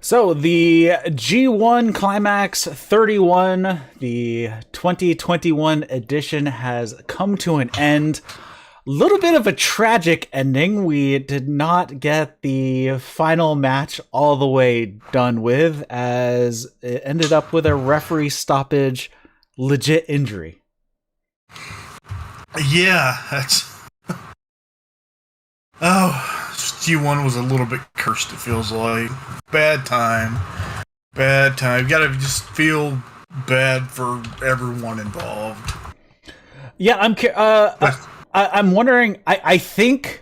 So the G1 Climax 31, the 2021 edition has come to an end. Little bit of a tragic ending. We did not get the final match all the way done with, as it ended up with a referee stoppage, legit injury. Yeah, that's... G1 was a little bit cursed, it feels like. Bad time. You gotta just feel bad for everyone involved. Yeah, I'm wondering. I think.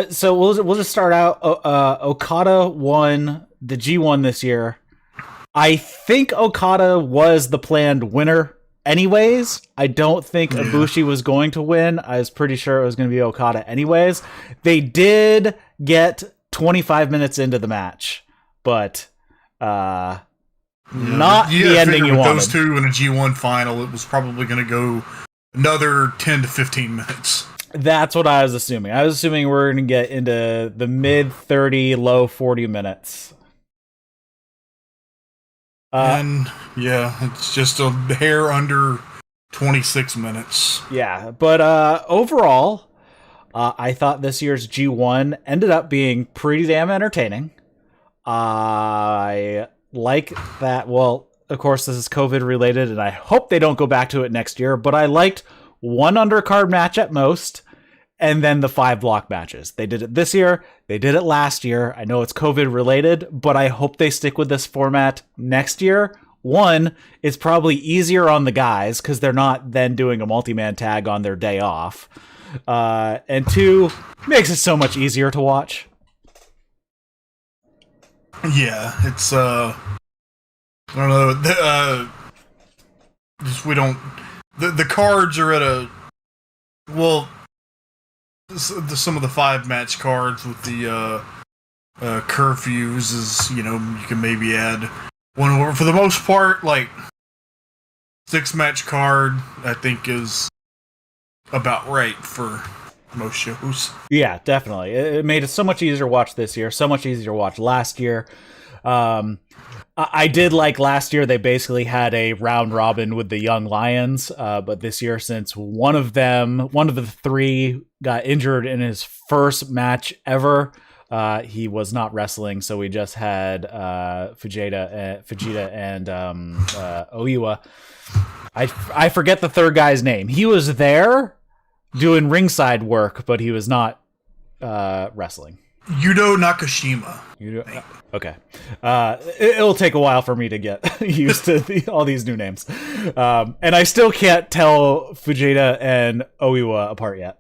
So we'll just start out. Okada won the G1 this year. I think Okada was the planned winner. Anyways, I don't think Ibushi was going to win. I was pretty sure it was going to be Okada anyways. They did get 25 minutes into the match, but not the ending you wanted. Those two in a G1 final, it was probably going to go another 10 to 15 minutes. That's what I was assuming. I was assuming we're going to get into the mid 30, low 40 minutes. And yeah, it's just a hair under 26 minutes. Yeah, but overall, I thought this year's G1 ended up being pretty damn entertaining. I like that. Well, of course, this is COVID related, and I hope they don't go back to it next year, but I liked one undercard match at most, and then the 5 block matches. They did it this year. They did it last year. I know it's COVID related, but I hope they stick with this format next year. One, it's probably easier on the guys because they're not then doing a multi-man tag on their day off. And two, makes it so much easier to watch. Yeah, it's, I don't know, just we don't, the cards are at a, well, some of the 5-match cards with the curfews is, you can maybe add one over. For the most part, like 6-match card, I think is about right for most shows. Yeah, definitely. It made it so much easier to watch this year, so much easier to watch last year. I did like last year, they basically had a round robin with the Young Lions, but this year, since one of the 3 got injured in his first match ever, he was not wrestling, so we just had Fujita and Oiwa. I forget the third guy's name. He was there doing ringside work, but he was not wrestling. Yudo Nakashima. Okay. It'll take a while for me to get used to all these new names. And I still can't tell Fujita and Oiwa apart yet.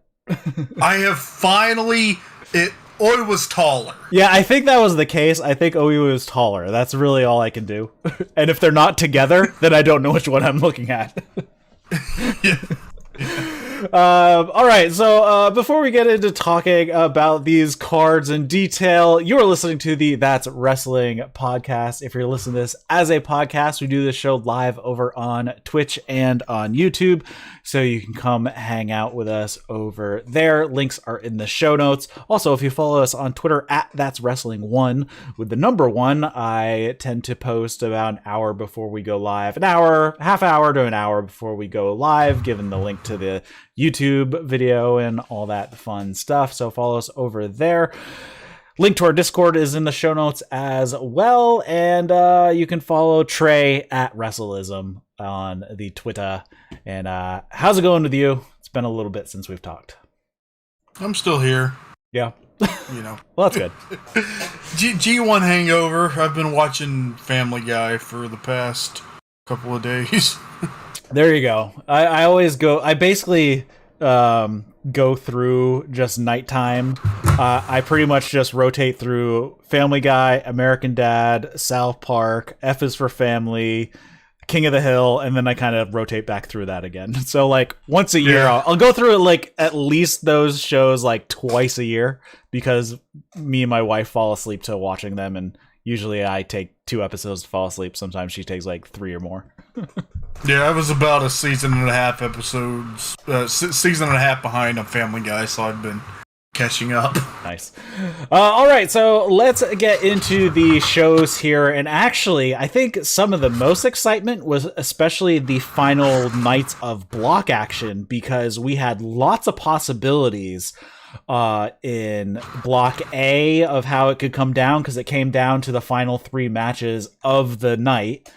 I have finally... Oiwa was taller. Yeah, I think that was the case. I think Oiwa was taller. That's really all I can do. And if they're not together, then I don't know which one I'm looking at. Yeah. All right, so before we get into talking about these cards in detail, you are listening to the That's Wrestling podcast. If you're listening to this as a podcast, we do this show live over on Twitch and on YouTube, so you can come hang out with us over there. Links are in the show notes. Also, if you follow us on Twitter at That's Wrestling 1 with the number 1, I tend to post about an hour before we go live, half hour to an hour before we go live, given the link to the YouTube video and all that fun stuff. So follow us over there. Link to our Discord is in the show notes as well. And you can follow Trae at WrestleIsm on the Twitter. And how's it going with you? It's been a little bit since we've talked. I'm still here. Yeah. Well, that's good. G1 hangover. I've been watching Family Guy for the past couple of days. There you go. I always go. I basically go through just nighttime. I pretty much just rotate through Family Guy, American Dad, South Park, F is for Family, King of the Hill, and then I kind of rotate back through that again. So like once a year, I'll go through it, like at least those shows like twice a year, because me and my wife fall asleep to watching them, and usually I take 2 episodes to fall asleep. Sometimes she takes like 3 or more. Yeah, I was about a season and a half behind on Family Guy, so I've been catching up. Nice. All right, so let's get into the shows here. And actually, I think some of the most excitement was especially the final nights of block action, because we had lots of possibilities in Block A of how it could come down, because it came down to the final 3 matches of the night,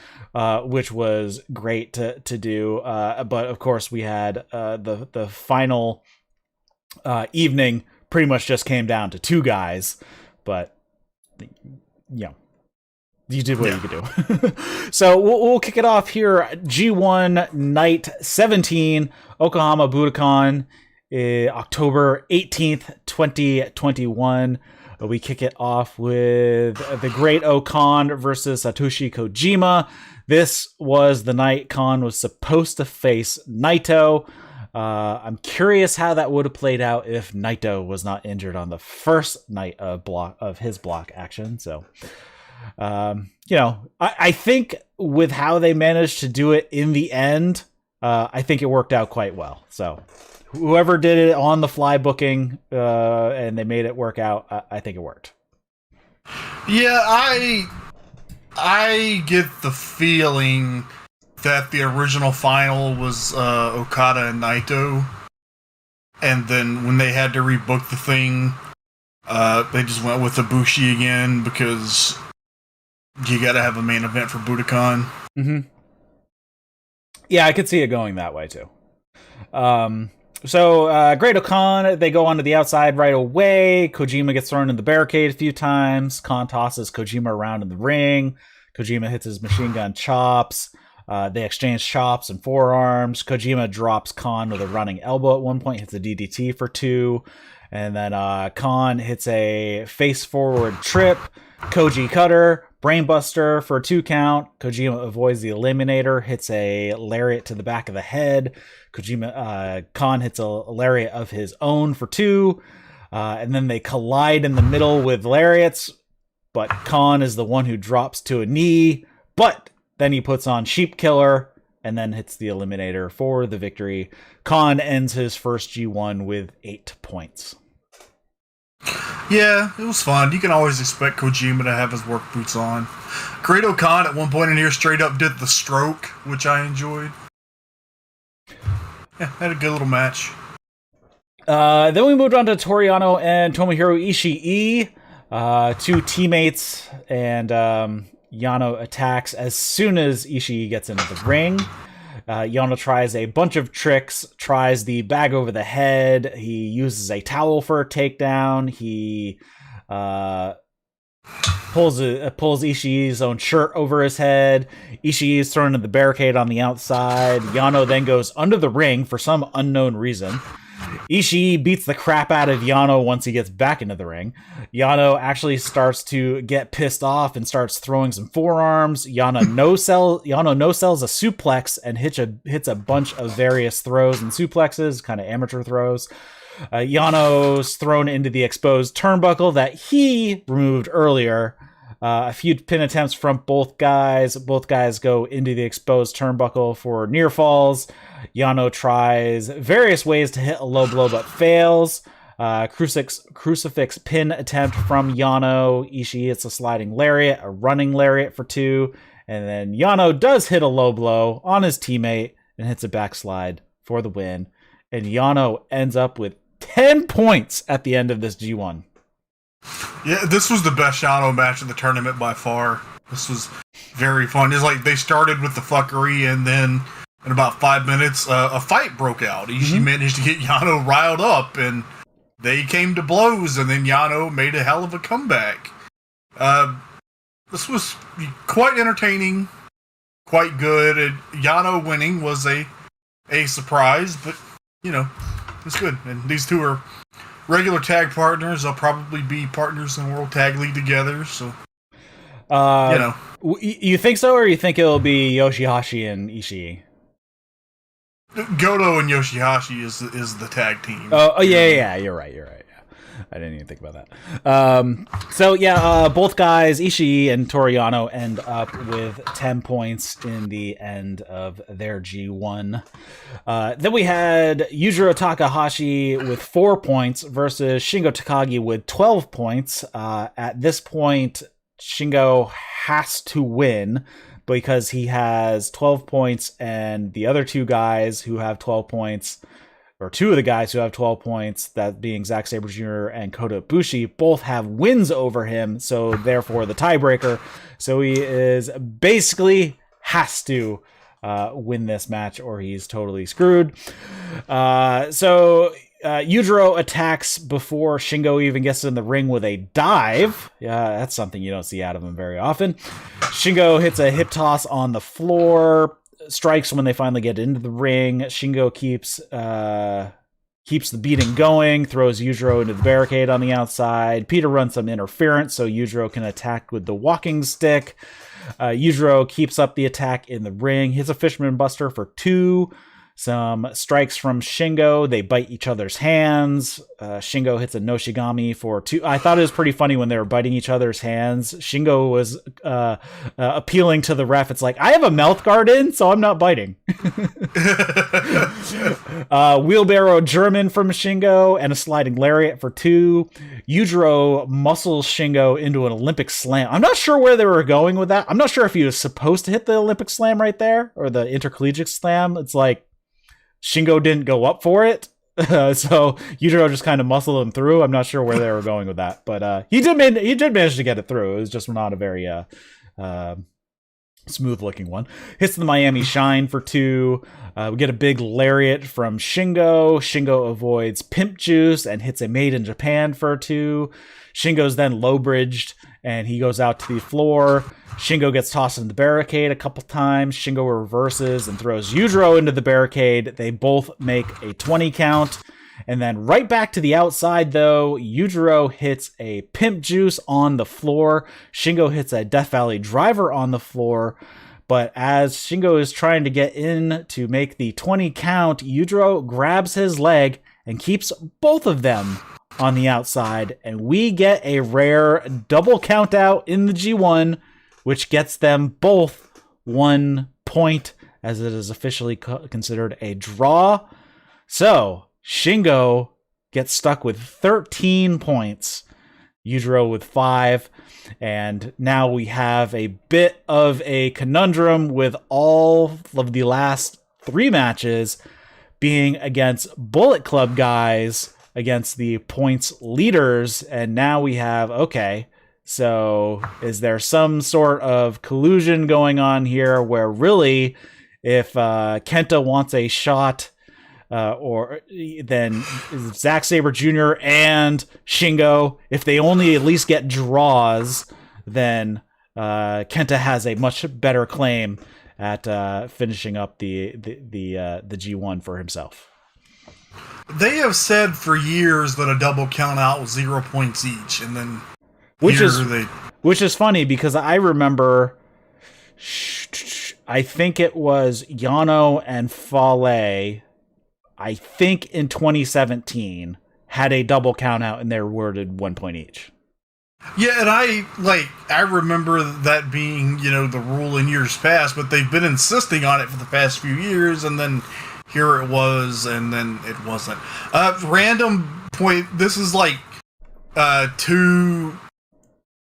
which was great to do. But of course, we had the final evening pretty much just came down to 2 guys, but you did what you could do. So we'll kick it off here. G1 Night 17, Yokohama Budokan, October 18th, 2021. We kick it off with the Great O-Khan versus Satoshi Kojima. This was the night Khan was supposed to face Naito. I'm curious how that would have played out if Naito was not injured on the first night of his block action. So, I think with how they managed to do it in the end, I think it worked out quite well. So, whoever did it on the fly booking and they made it work out, I think it worked. Yeah, I get the feeling that the original final was Okada and Naito, and then when they had to rebook the thing, they just went with Ibushi again, because you gotta have a main event for Budokan. Mm-hmm. Yeah, I could see it going that way too. So Great O-Khan, they go onto the outside right away. Kojima gets thrown in the barricade a few times. Khan tosses Kojima around in the ring. Kojima hits his machine gun chops. They exchange chops and forearms. Kojima drops Khan with a running elbow at one point, hits a DDT for 2. And then Khan hits a face-forward trip, Koji Cutter, Brainbuster for a 2 count. Kojima avoids the Eliminator, hits a lariat to the back of the head. Khan hits a lariat of his own for 2. And then they collide in the middle with lariats, but Khan is the one who drops to a knee. But then he puts on Sheep Killer and then hits the Eliminator for the victory. Khan ends his first G1 with 8 points. Yeah, it was fun. You can always expect Kojima to have his work boots on. Great O-Khan at one point in here straight up did the stroke, which I enjoyed. Yeah, had a good little match. Then we moved on to Yano and Tomohiro Ichii, 2 teammates, and Yano attacks as soon as Ichii gets into the ring. Yano tries a bunch of tricks, tries the bag over the head. He uses a towel for a takedown. He pulls Ishii's own shirt over his head. Ishii is thrown in the barricade on the outside. Yano then goes under the ring for some unknown reason. Ishii beats the crap out of Yano once he gets back into the ring. Yano actually starts to get pissed off and starts throwing some forearms. Yano no-sells a suplex and hits a bunch of various throws and suplexes, kind of amateur throws. Yano's thrown into the exposed turnbuckle that he removed earlier. A few pin attempts from both guys. Both guys go into the exposed turnbuckle for near falls. Yano tries various ways to hit a low blow but fails. Crucifix pin attempt from Yano. Ishii hits a sliding lariat, a running lariat for 2. And then Yano does hit a low blow on his teammate and hits a backslide for the win. And Yano ends up with 10 points at the end of this G1. Yeah, this was the best Yano match of the tournament by far. This was very fun. It's like they started with the fuckery, and then in about 5 minutes, a fight broke out. Ishii managed to get Yano riled up, and they came to blows, and then Yano made a hell of a comeback. This was quite entertaining, quite good, and Yano winning was a surprise, but, it's good. And these two are regular tag partners. They'll probably be partners in World Tag League together, so, You think so, or you think it'll be Yoshi-Hashi and Ishii? Goto and Yoshi-Hashi is the tag team. Oh yeah, you're right. I didn't even think about that. Both guys, Ichii and Toru Yano, end up with 10 points in the end of their G1. Then we had Yujiro Takahashi with 4 points versus Shingo Takagi with 12 points. At this point, Shingo has to win because he has 12 points, and the other two guys who have 12 points, or two of the guys who have 12 points, that being Zack Sabre Jr. and Kota Ibushi, both have wins over him, so therefore the tiebreaker. So he is basically has to win this match or he's totally screwed. Yujiro attacks before Shingo even gets in the ring with a dive. Yeah, that's something you don't see out of him very often. Shingo hits a hip toss on the floor, strikes when they finally get into the ring. Shingo keeps the beating going, throws Yujiro into the barricade on the outside. Peter runs some interference so Yujiro can attack with the walking stick. Yujiro keeps up the attack in the ring, hits a Fisherman Buster for 2. Some strikes from Shingo. They bite each other's hands. Shingo hits a Noshigami for 2. I thought it was pretty funny when they were biting each other's hands. Shingo was appealing to the ref. It's like, I have a mouth guard in, so I'm not biting. Wheelbarrow German from Shingo and a sliding lariat for 2. Yujiro muscles Shingo into an Olympic slam. I'm not sure where they were going with that. I'm not sure if he was supposed to hit the Olympic slam right there or the intercollegiate slam. It's like, Shingo didn't go up for it, so Yujiro just kind of muscled him through. I'm not sure where they were going with that, but he did manage to get it through. It was just not a very smooth-looking one. Hits the Miami Shine for 2. We get a big lariat from Shingo. Shingo avoids Pimp Juice and hits a Made in Japan for 2. Shingo's then low-bridged, and he goes out to the floor. Shingo gets tossed in the barricade a couple times. Shingo reverses and throws Yujiro into the barricade. They both make a 20 count. And then right back to the outside, though, Yujiro hits a Pimp Juice on the floor. Shingo hits a Death Valley Driver on the floor. But as Shingo is trying to get in to make the 20 count, Yujiro grabs his leg and keeps both of them on the outside. And we get a rare double count out in the G1, which gets them both 1 point, as it is officially considered a draw. So Shingo gets stuck with 13 points, Yujiro with 5, and now we have a bit of a conundrum with all of the last 3 matches being against Bullet Club guys against the points leaders, and now we have, okay, so is there some sort of collusion going on here where really if Kenta wants a shot or then Zack Sabre Jr. and Shingo, if they only at least get draws, then Kenta has a much better claim at finishing up the G1 for himself. They have said for years that a double count out was 0 points each, and then which is funny because I remember, I think it was Yano and Fale, I think in 2017, had a double count out and they were awarded 1 point each. Yeah, and I remember that being, the rule in years past, but they've been insisting on it for the past few years, and then here it was, and then it wasn't. Random point, this is like 2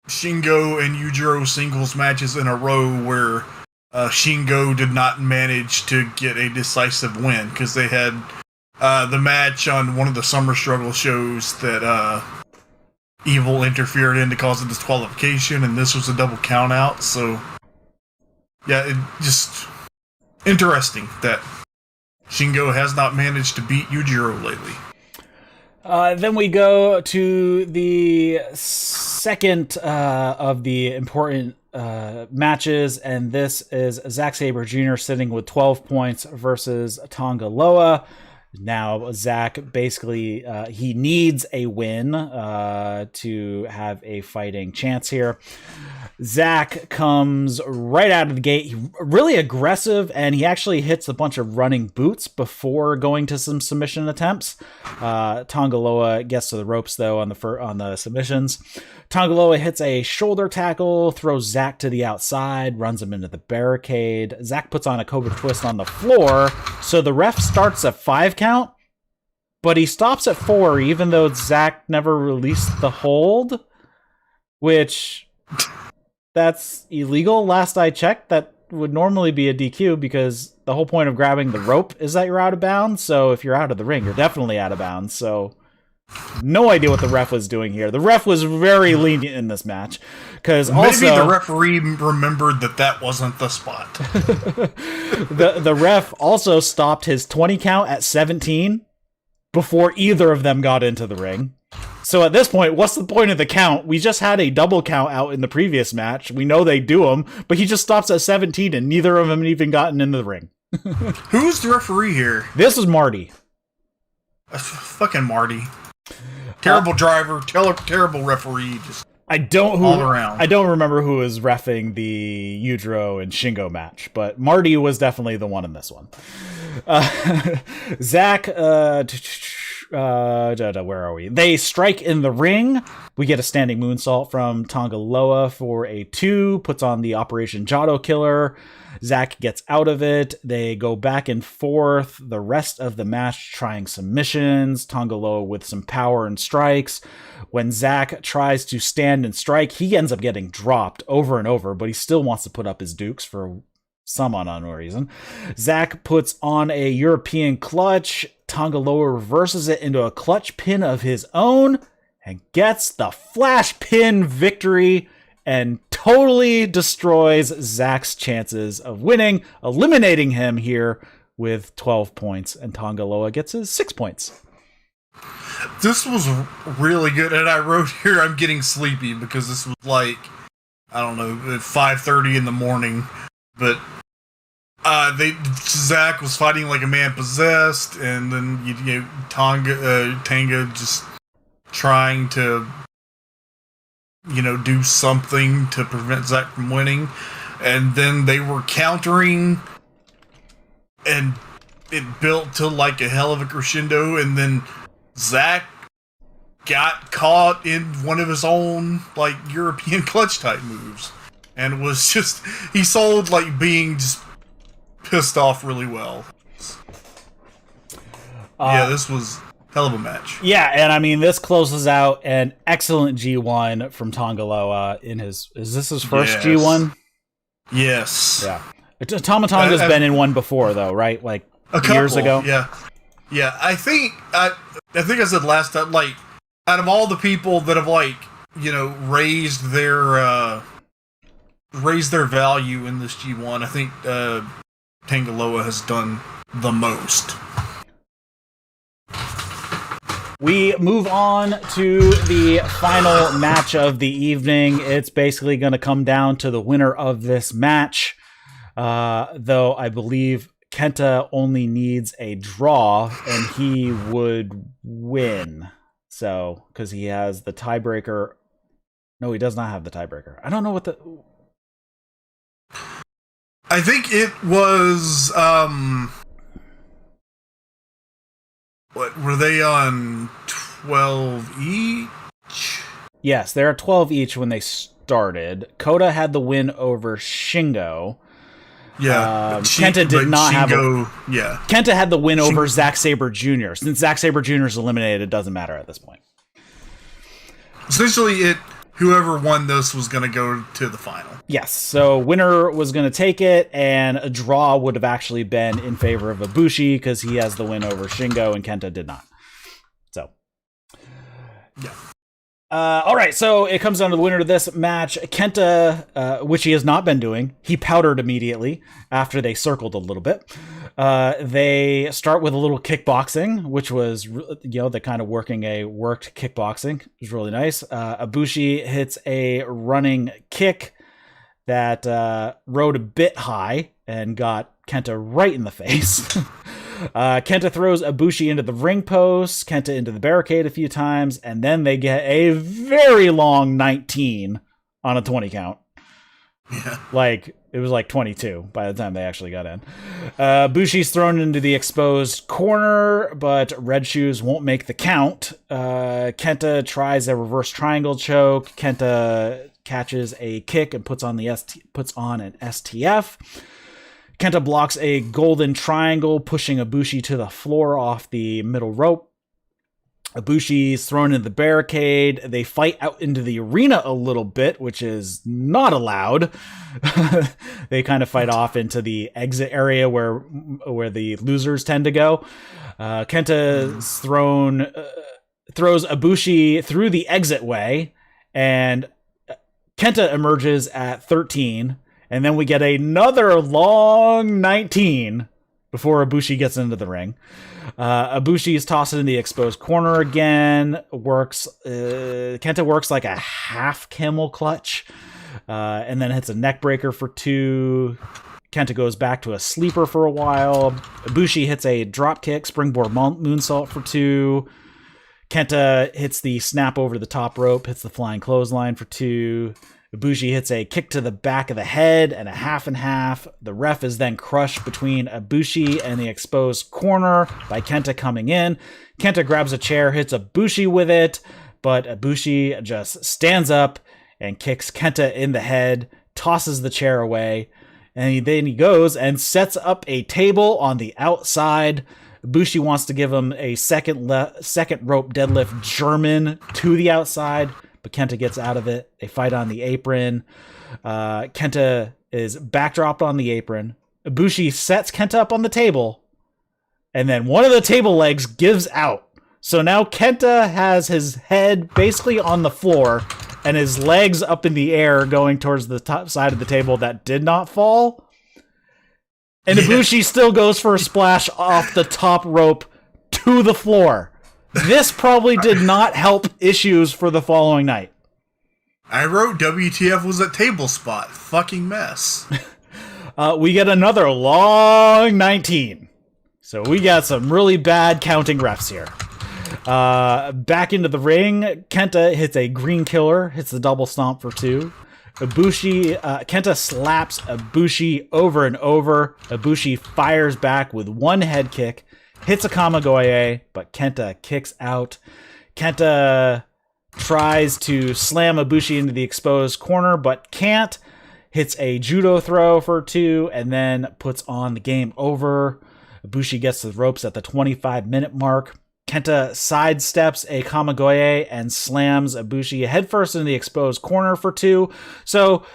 Shingo and Yujiro singles matches in a row where Shingo did not manage to get a decisive win, because they had the match on one of the Summer Struggle shows that Evil interfered in to cause a disqualification, and this was a double count out, so yeah, it just interesting that Shingo has not managed to beat Yujiro lately. Then we go to the second of the important matches, and this is Zack Sabre Jr. sitting with 12 points versus Tonga Loa. Now, Zack basically, he needs a win to have a fighting chance here. Zack comes right out of the gate, really aggressive, and he actually hits a bunch of running boots before going to some submission attempts. Tongaloa gets to the ropes, though, on the submissions. Tongaloa hits a shoulder tackle, throws Zack to the outside, runs him into the barricade. Zack puts on a Cobra Twist on the floor, so the ref starts a 5 count, but he stops at 4, even though Zack never released the hold, which that's illegal. Last I checked, that would normally be a DQ because the whole point of grabbing the rope is that you're out of bounds. So if you're out of the ring, you're definitely out of bounds. So no idea what the ref was doing here. The ref was very lenient in this match because also maybe the referee remembered that wasn't the spot. the ref also stopped his 20 count at 17 before either of them got into the ring. So at this point, what's the point of the count? We just had a double count out in the previous match. We know they do them, but he just stops at 17 and neither of them even gotten into the ring. Who's the referee here? This is Marty. Fucking Marty. Terrible driver, terrible referee. Just I don't all around. I don't remember who was reffing the Yujiro and Shingo match, but Marty was definitely the one in this one. Zack, where are we? They strike in the ring. We get a standing moonsault from Tongaloa for a 2, puts on the Operation Jado Killer. Zack gets out of it. They go back and forth the rest of the match trying submissions. Tongaloa with some power and strikes. When Zack tries to stand and strike, he ends up getting dropped over and over, but he still wants to put up his dukes for some unknown reason. Zack puts on a European clutch. Tongaloa reverses it into a clutch pin of his own and gets the flash pin victory and totally destroys Zack's chances of winning, eliminating him here with 12 points, and Tongaloa gets his 6 points. This was really good, and I wrote here I'm getting sleepy because this was like, I don't know, at 5:30 in the morning, but Zack was fighting like a man possessed, and then you know Tanga just trying to do something to prevent Zack from winning, and then they were countering, and it built to like a hell of a crescendo, and then Zack got caught in one of his own like European clutch type moves, and was just he sold like being just pissed off really well. Yeah, this was hell of a match. Yeah, and I mean, this closes out an excellent G1 from Tongaloa in his... Is this his first G1? Yes. Yeah. Tomatonga's been in one before, though, right? Like, years ago? Yeah. Yeah, I think I said last time, like, out of all the people that have, like, raised their value in this G1, I think Tongaloa has done the most. We move on to the final match of the evening. It's basically going to come down to the winner of this match, though I believe Kenta only needs a draw and he would win. So, because he has the tiebreaker. No, he does not have the tiebreaker. I don't know what the... I think it was... What, were they on 12 each? Yes, they're 12 each when they started. Kota had the win over Shingo. Yeah. Kenta did not Shingo, have Kenta had the win over Zack Sabre Jr. Since Zack Sabre Jr. is eliminated, it doesn't matter at this point. Essentially, whoever won this was going to go to the final. Yes, so winner was going to take it, and a draw would have actually been in favor of Ibushi because he has the win over Shingo and Kenta did not. So, yeah. All right, so it comes down to the winner of this match. Kenta, which he has not been doing, he powdered immediately after they circled a little bit. They start with a little kickboxing, which was, the kind of worked kickboxing. It was really nice. Ibushi hits a running kick that rode a bit high and got Kenta right in the face. Kenta throws Ibushi into the ring post, Kenta into the barricade a few times, and then they get a very long 19 on a 20 count. Yeah. Like, it was like 22 by the time they actually got in. Bushi's thrown into the exposed corner, but Red Shoes won't make the count. Kenta tries a reverse triangle choke. Kenta catches a kick and puts on an STF. Kenta blocks a golden triangle, pushing Ibushi to the floor off the middle rope. Ibushi's thrown into the barricade. They fight out into the arena a little bit, which is not allowed. They kind of fight off into the exit area where the losers tend to go. Kenta throws Ibushi through the exit way, and Kenta emerges at 13, and then we get another long 19 before Ibushi gets into the ring. Ibushi is tossed in the exposed corner again. Kenta works like a half camel clutch, and then hits a neck breaker for 2. Kenta goes back to a sleeper for a while. Ibushi hits a drop kick, springboard moonsault for 2. Kenta hits the snap over the top rope, hits the flying clothesline for 2. Ibushi hits a kick to the back of the head and a half and half. The ref is then crushed between Ibushi and the exposed corner by Kenta coming in. Kenta grabs a chair, hits Ibushi with it, but Ibushi just stands up and kicks Kenta in the head, tosses the chair away, and then he goes and sets up a table on the outside. Ibushi wants to give him a second rope deadlift German to the outside, but Kenta gets out of it. They fight on the apron. Kenta is backdropped on the apron. Ibushi sets Kenta up on the table, and then one of the table legs gives out. So now Kenta has his head basically on the floor and his legs up in the air going towards the top side of the table that did not fall. And Ibushi still goes for a splash off the top rope to the floor. This probably did not help issues for the following night. I wrote WTF was a table spot. Fucking mess. We get another long 19. So we got some really bad counting refs here. Back into the ring, Kenta hits a green killer, hits the double stomp for 2. Kenta slaps Ibushi over and over. Ibushi fires back with one head kick, hits a Kamigoye, but Kenta kicks out. Kenta tries to slam Ibushi into the exposed corner, but can't. Hits a judo throw for 2, and then puts on the game over. Ibushi gets the ropes at the 25-minute mark. Kenta sidesteps a Kamigoye and slams Ibushi headfirst into the exposed corner for 2. So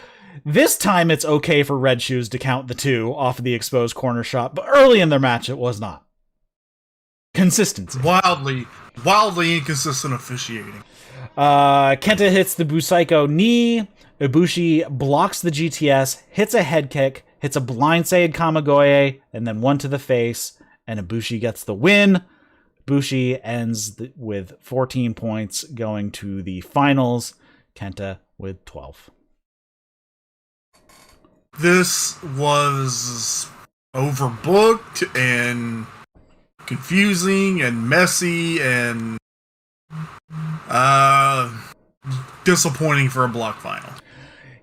this time it's okay for Red Shoes to count the 2 off of the exposed corner shot, but early in their match it was not. Consistency. Wildly inconsistent officiating. Kenta hits the Busaiko knee. Ibushi blocks the GTS, hits a head kick, hits a blindside Kamigoye, and then one to the face, and Ibushi gets the win. Ibushi ends with 14 points going to the finals. Kenta with 12. This was overbooked and confusing and messy and disappointing for a block final.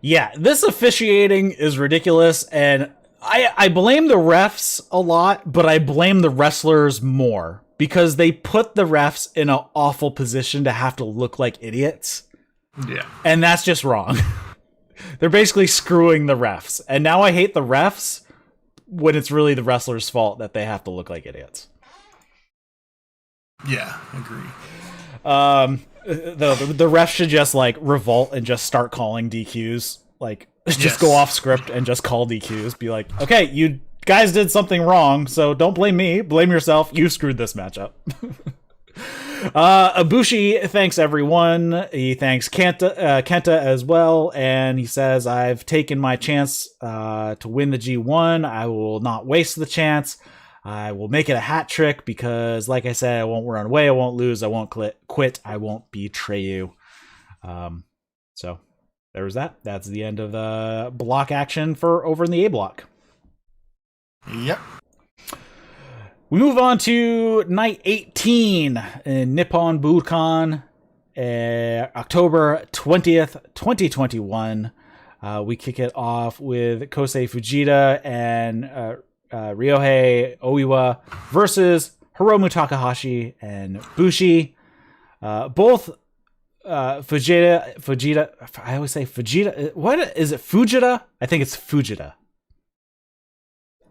Yeah, this officiating is ridiculous, and I blame the refs a lot, but I blame the wrestlers more because they put the refs in an awful position to have to look like idiots. Yeah. And that's just wrong. They're basically screwing the refs. And now I hate the refs when it's really the wrestlers' fault that they have to look like idiots. Yeah, agree. The refs should just like revolt and just start calling DQs. Like, just go off script and just call DQs. Be like, okay, you guys did something wrong, so don't blame me. Blame yourself. You screwed this matchup. Ibushi thanks everyone. He thanks Kenta as well, and he says, I've taken my chance to win the G1. I will not waste the chance. I will make it a hat trick because, like I said, I won't run away, I won't lose, I won't quit, I won't betray you. So there was that. That's the end of the block action for over in the A block. Yep. We move on to night 18 in Nippon Budokan, October 20th, 2021. We kick it off with Kosei Fujita and Ryohei Oiwa versus Hiromu Takahashi and Ibushi. Both Fujita. I always say Fujita. What is it? Fujita? I think it's Fujita.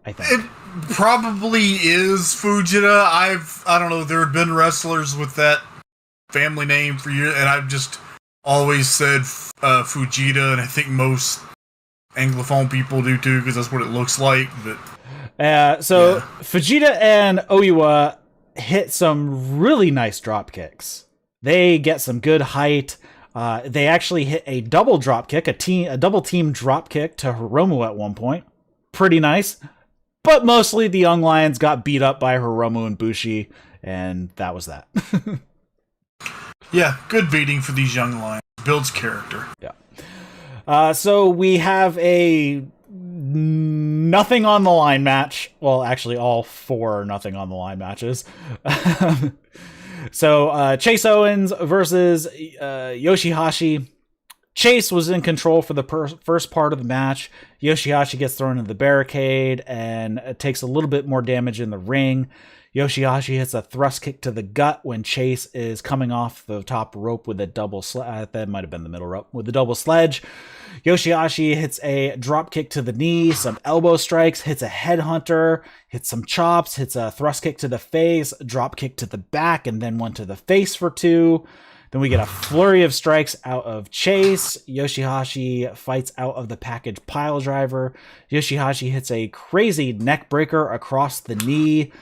I think it probably is Fujita. I don't know. There have been wrestlers with that family name for years, and I've just always said Fujita, and I think most Anglophone people do too, because that's what it looks like. But Fujita and Oiwa hit some really nice drop kicks. They get some good height. They actually hit a double drop kick, a double team drop kick to Hiromu at one point. Pretty nice. But mostly the Young Lions got beat up by Hiromu and Ibushi, and that was that. Yeah, good beating for these Young Lions. Builds character. Yeah. So we have a nothing on the line match. Well, actually, all 4 nothing on the line matches. So Chase Owens versus Yoshi-Hashi. Chase was in control for the first part of the match. Yoshi-Hashi gets thrown into the barricade and takes a little bit more damage in the ring. Yoshi-Hashi hits a thrust kick to the gut when Chase is coming off the top rope with a double that might have been the middle rope with a double sledge. Yoshi-Hashi hits a drop kick to the knee, some elbow strikes, hits a headhunter, hits some chops, hits a thrust kick to the face, drop kick to the back, and then one to the face for 2. Then we get a flurry of strikes out of Chase. Yoshi-Hashi fights out of the package pile driver. Yoshi-Hashi hits a crazy neck breaker across the knee.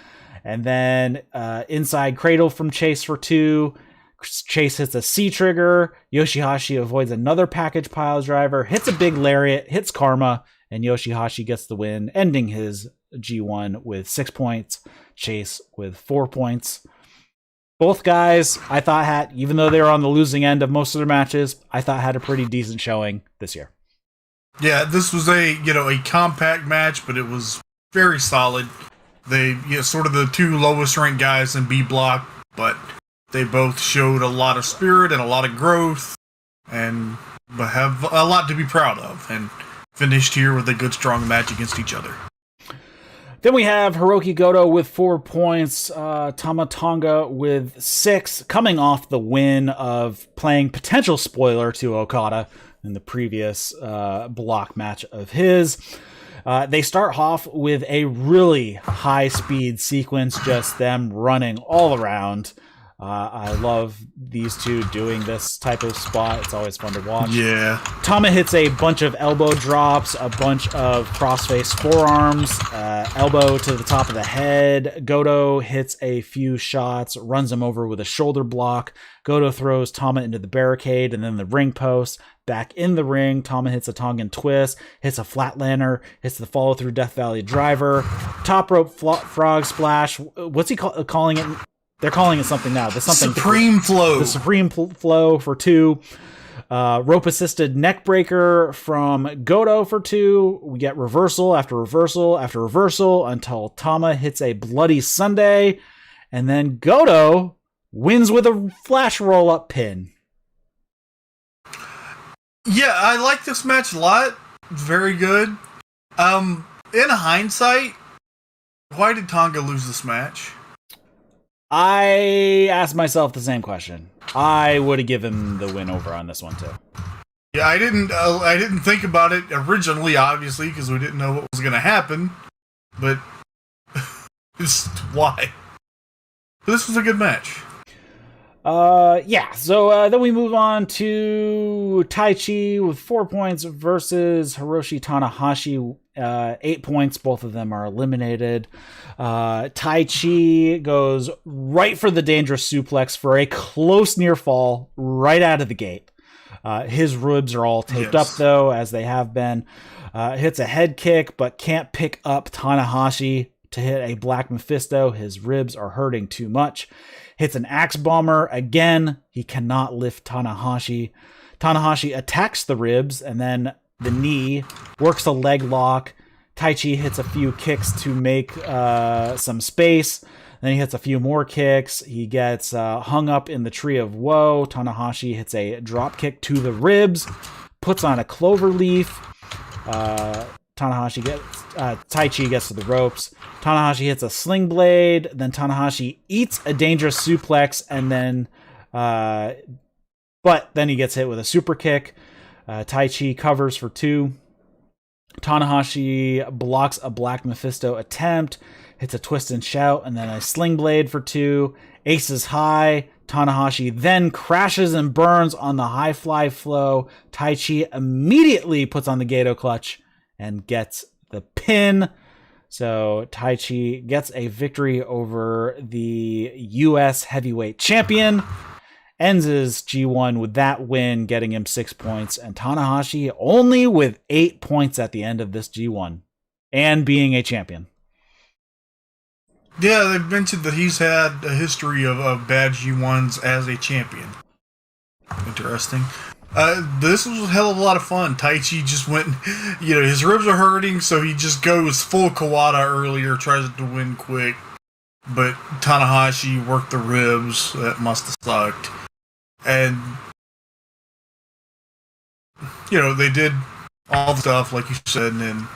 And then inside cradle from Chase for 2. Chase hits a C-trigger. Yoshi-Hashi avoids another package pile driver. Hits a big lariat. Hits Karma. And Yoshi-Hashi gets the win, ending his G1 with 6 points. Chase with 4 points. Both guys, I thought even though they were on the losing end of most of their matches, I thought had a pretty decent showing this year. Yeah, this was a compact match, but it was very solid. They sort of the 2 lowest ranked guys in B block, but they both showed a lot of spirit and a lot of growth, and have a lot to be proud of, and finished here with a good strong match against each other. Then we have Hiroki Goto with 4 points, Tanga with 6, coming off the win of playing potential spoiler to Okada in the previous block match of his. They start off with a really high-speed sequence, just them running all around. I love these two doing this type of spot. It's always fun to watch. Yeah. Tama hits a bunch of elbow drops, a bunch of crossface forearms, elbow to the top of the head. Goto hits a few shots, runs him over with a shoulder block. Goto throws Tama into the barricade and then the ring post. Back in the ring, Tama hits a Tongan twist, hits a flatlander, hits the follow-through Death Valley driver, top rope frog splash. What's he calling it? They're calling it something now. There's something Supreme Flow. The Supreme Flow for 2. Rope assisted neck breaker from Goto for 2. We get reversal after reversal after reversal until Tama hits a bloody Sunday, and then Goto wins with a flash roll up pin. Yeah, I like this match a lot. Very good. In hindsight, why did Tanga lose this match? I asked myself the same question. I would have given the win over on this one too. Yeah, I didn't think about it originally, obviously, because we didn't know what was going to happen. But it's why. This was a good match. Yeah. So then we move on to Taichi with 4 points versus Hiroshi Tanahashi. 8 points. Both of them are eliminated. Taichi goes right for the dangerous suplex for a close near fall right out of the gate. His ribs are all taped up though, as they have been. Hits a head kick, but can't pick up Tanahashi to hit a Black Mephisto. His ribs are hurting too much. Hits an axe bomber. Again, he cannot lift Tanahashi. Tanahashi attacks the ribs and then the knee, works a leg lock. Taichi hits a few kicks to make some space. Then he hits a few more kicks. He gets hung up in the Tree of Woe. Tanahashi hits a drop kick to the ribs, puts on a clover leaf. Taichi gets to the ropes. Tanahashi hits a sling blade. Then Tanahashi eats a dangerous suplex, and then, but then he gets hit with a super kick. Taichi covers for 2. Tanahashi blocks a Black Mephisto attempt, hits a twist and shout, and then a sling blade for 2. Aces high. Tanahashi then crashes and burns on the high fly flow. Taichi immediately puts on the Gato clutch and gets the pin. So Taichi gets a victory over the U.S. heavyweight champion. Ends his G1 with that win, getting him 6 points. And Tanahashi only with 8 points at the end of this G1 and being a champion. Yeah, they've mentioned that he's had a history of bad G1s as a champion. Interesting. This was a hell of a lot of fun. Taichi just went, his ribs are hurting, so he just goes full Kawada earlier, tries to win quick. But Tanahashi worked the ribs. That must have sucked. And, they did all the stuff, like you said, and then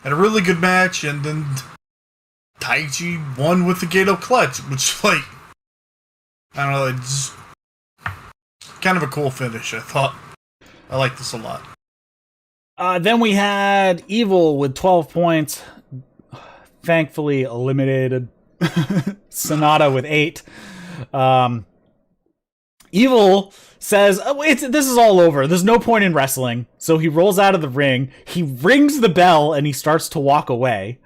had a really good match, and then Taichi won with the Gato clutch, which, I don't know, it's kind of a cool finish, I thought. I like this a lot. Then we had Evil with 12 points, thankfully eliminated. Sonata with 8. Evil says, this is all over. There's no point in wrestling. So he rolls out of the ring. He rings the bell and he starts to walk away.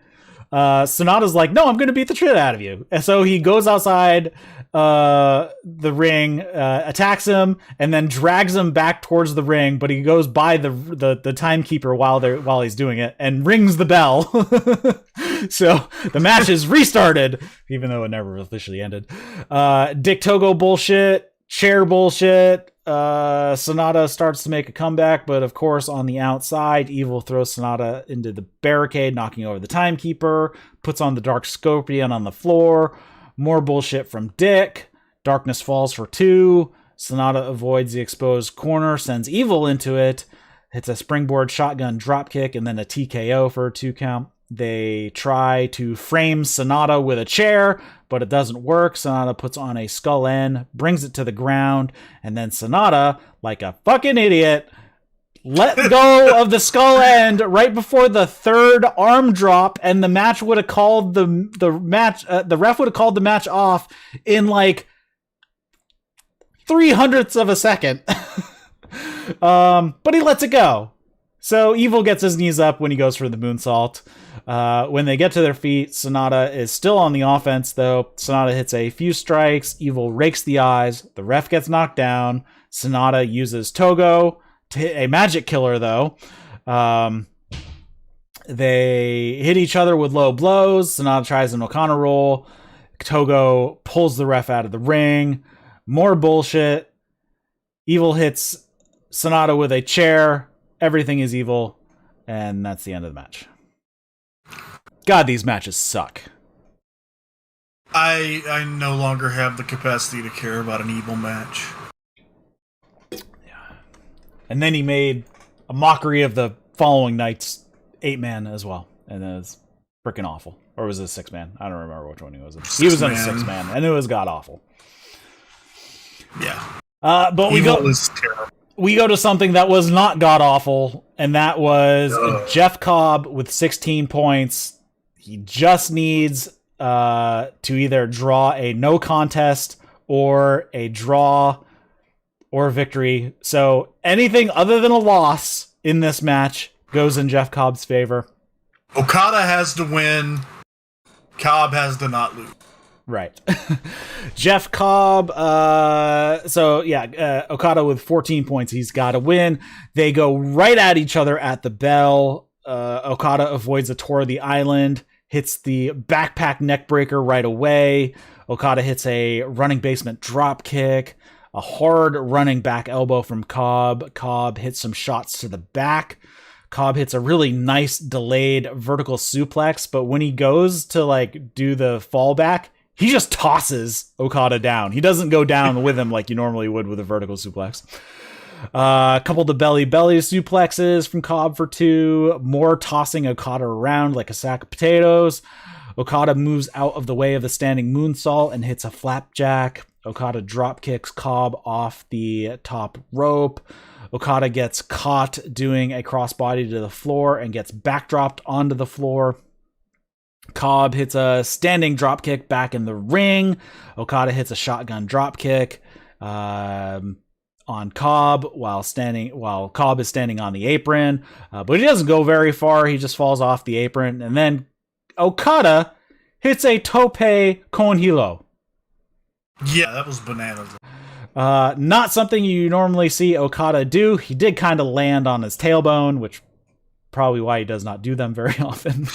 Sonata's like, no, I'm going to beat the shit out of you. And so he goes outside the ring, attacks him, and then drags him back towards the ring. But he goes by the timekeeper while he's doing it and rings the bell. So the match is restarted, even though it never officially ended. Dick Togo bullshit, chair bullshit. Sonata starts to make a comeback, but of course on the outside, Evil throws Sonata into the barricade, knocking over the timekeeper, puts on the Dark Scorpion on the floor. More bullshit from Dick. Darkness falls for 2. Sonata avoids the exposed corner, sends Evil into it, hits a springboard shotgun dropkick, and then a TKO for a 2 count. They try to frame Sonata with a chair, but it doesn't work. Sonata puts on a skull end, brings it to the ground, and then Sonata, like a fucking idiot, let go of the skull end right before the 3rd arm drop, and the match would have called the match. The ref would have called the match off in 0.03 of a second. But he lets it go. So Evil gets his knees up when he goes for the moonsault. When they get to their feet, Sonata is still on the offense, though. Sonata hits a few strikes. Evil rakes the eyes. The ref gets knocked down. Sonata uses Togo to hit a magic killer, though. They hit each other with low blows. Sonata tries an Okana roll. Togo pulls the ref out of the ring. More bullshit. Evil hits Sonata with a chair. Everything is evil. And that's the end of the match. God, these matches suck. I no longer have the capacity to care about an evil match. Yeah. And then he made a mockery of the following night's 8-man as well. And it was freaking awful. Or was it a 6-man? I don't remember which one he was in. He was in a 6-man, and it was god awful. Yeah. But we go to something that was not god awful, and that was Jeff Cobb with 16 points. He just needs to either draw a no contest or a draw or a victory. So anything other than a loss in this match goes in Jeff Cobb's favor. Okada has to win. Cobb has to not lose. Right. Jeff Cobb, Okada with 14 points. He's got to win. They go right at each other at the bell. Okada avoids a tour of the island, hits the backpack neckbreaker right away. Okada hits a running basement drop kick, a hard running back elbow from Cobb. Cobb hits some shots to the back. Cobb hits a really nice delayed vertical suplex, but when he goes to like do the fallback, he just tosses Okada down. He doesn't go down with him like you normally would with a vertical suplex. A couple of belly suplexes from Cobb for 2. More tossing Okada around like a sack of potatoes. Okada moves out of the way of the standing moonsault and hits a flapjack. Okada drop kicks Cobb off the top rope. Okada gets caught doing a crossbody to the floor and gets backdropped onto the floor. Cobb hits a standing drop kick back in the ring. Okada hits a shotgun drop kick on Cobb while Cobb is standing on the apron, but he doesn't go very far. He just falls off the apron, and then Okada hits a tope con hilo. Yeah, that was bananas. Not something you normally see Okada do. He did kind of land on his tailbone, which probably why he does not do them very often.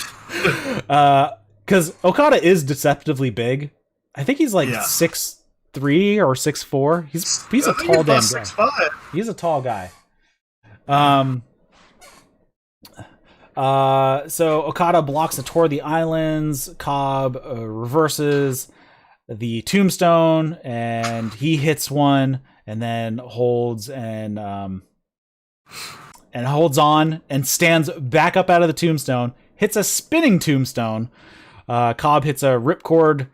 Because Okada is deceptively big. I think he's like 6'3" or 6'4". He's a tall damn guy. 6'5". He's a tall guy. So Okada blocks the Tour of the Islands. Cobb reverses the tombstone, and he hits one, and then holds on and stands back up out of the tombstone. Hits a spinning tombstone. Cobb hits a ripcord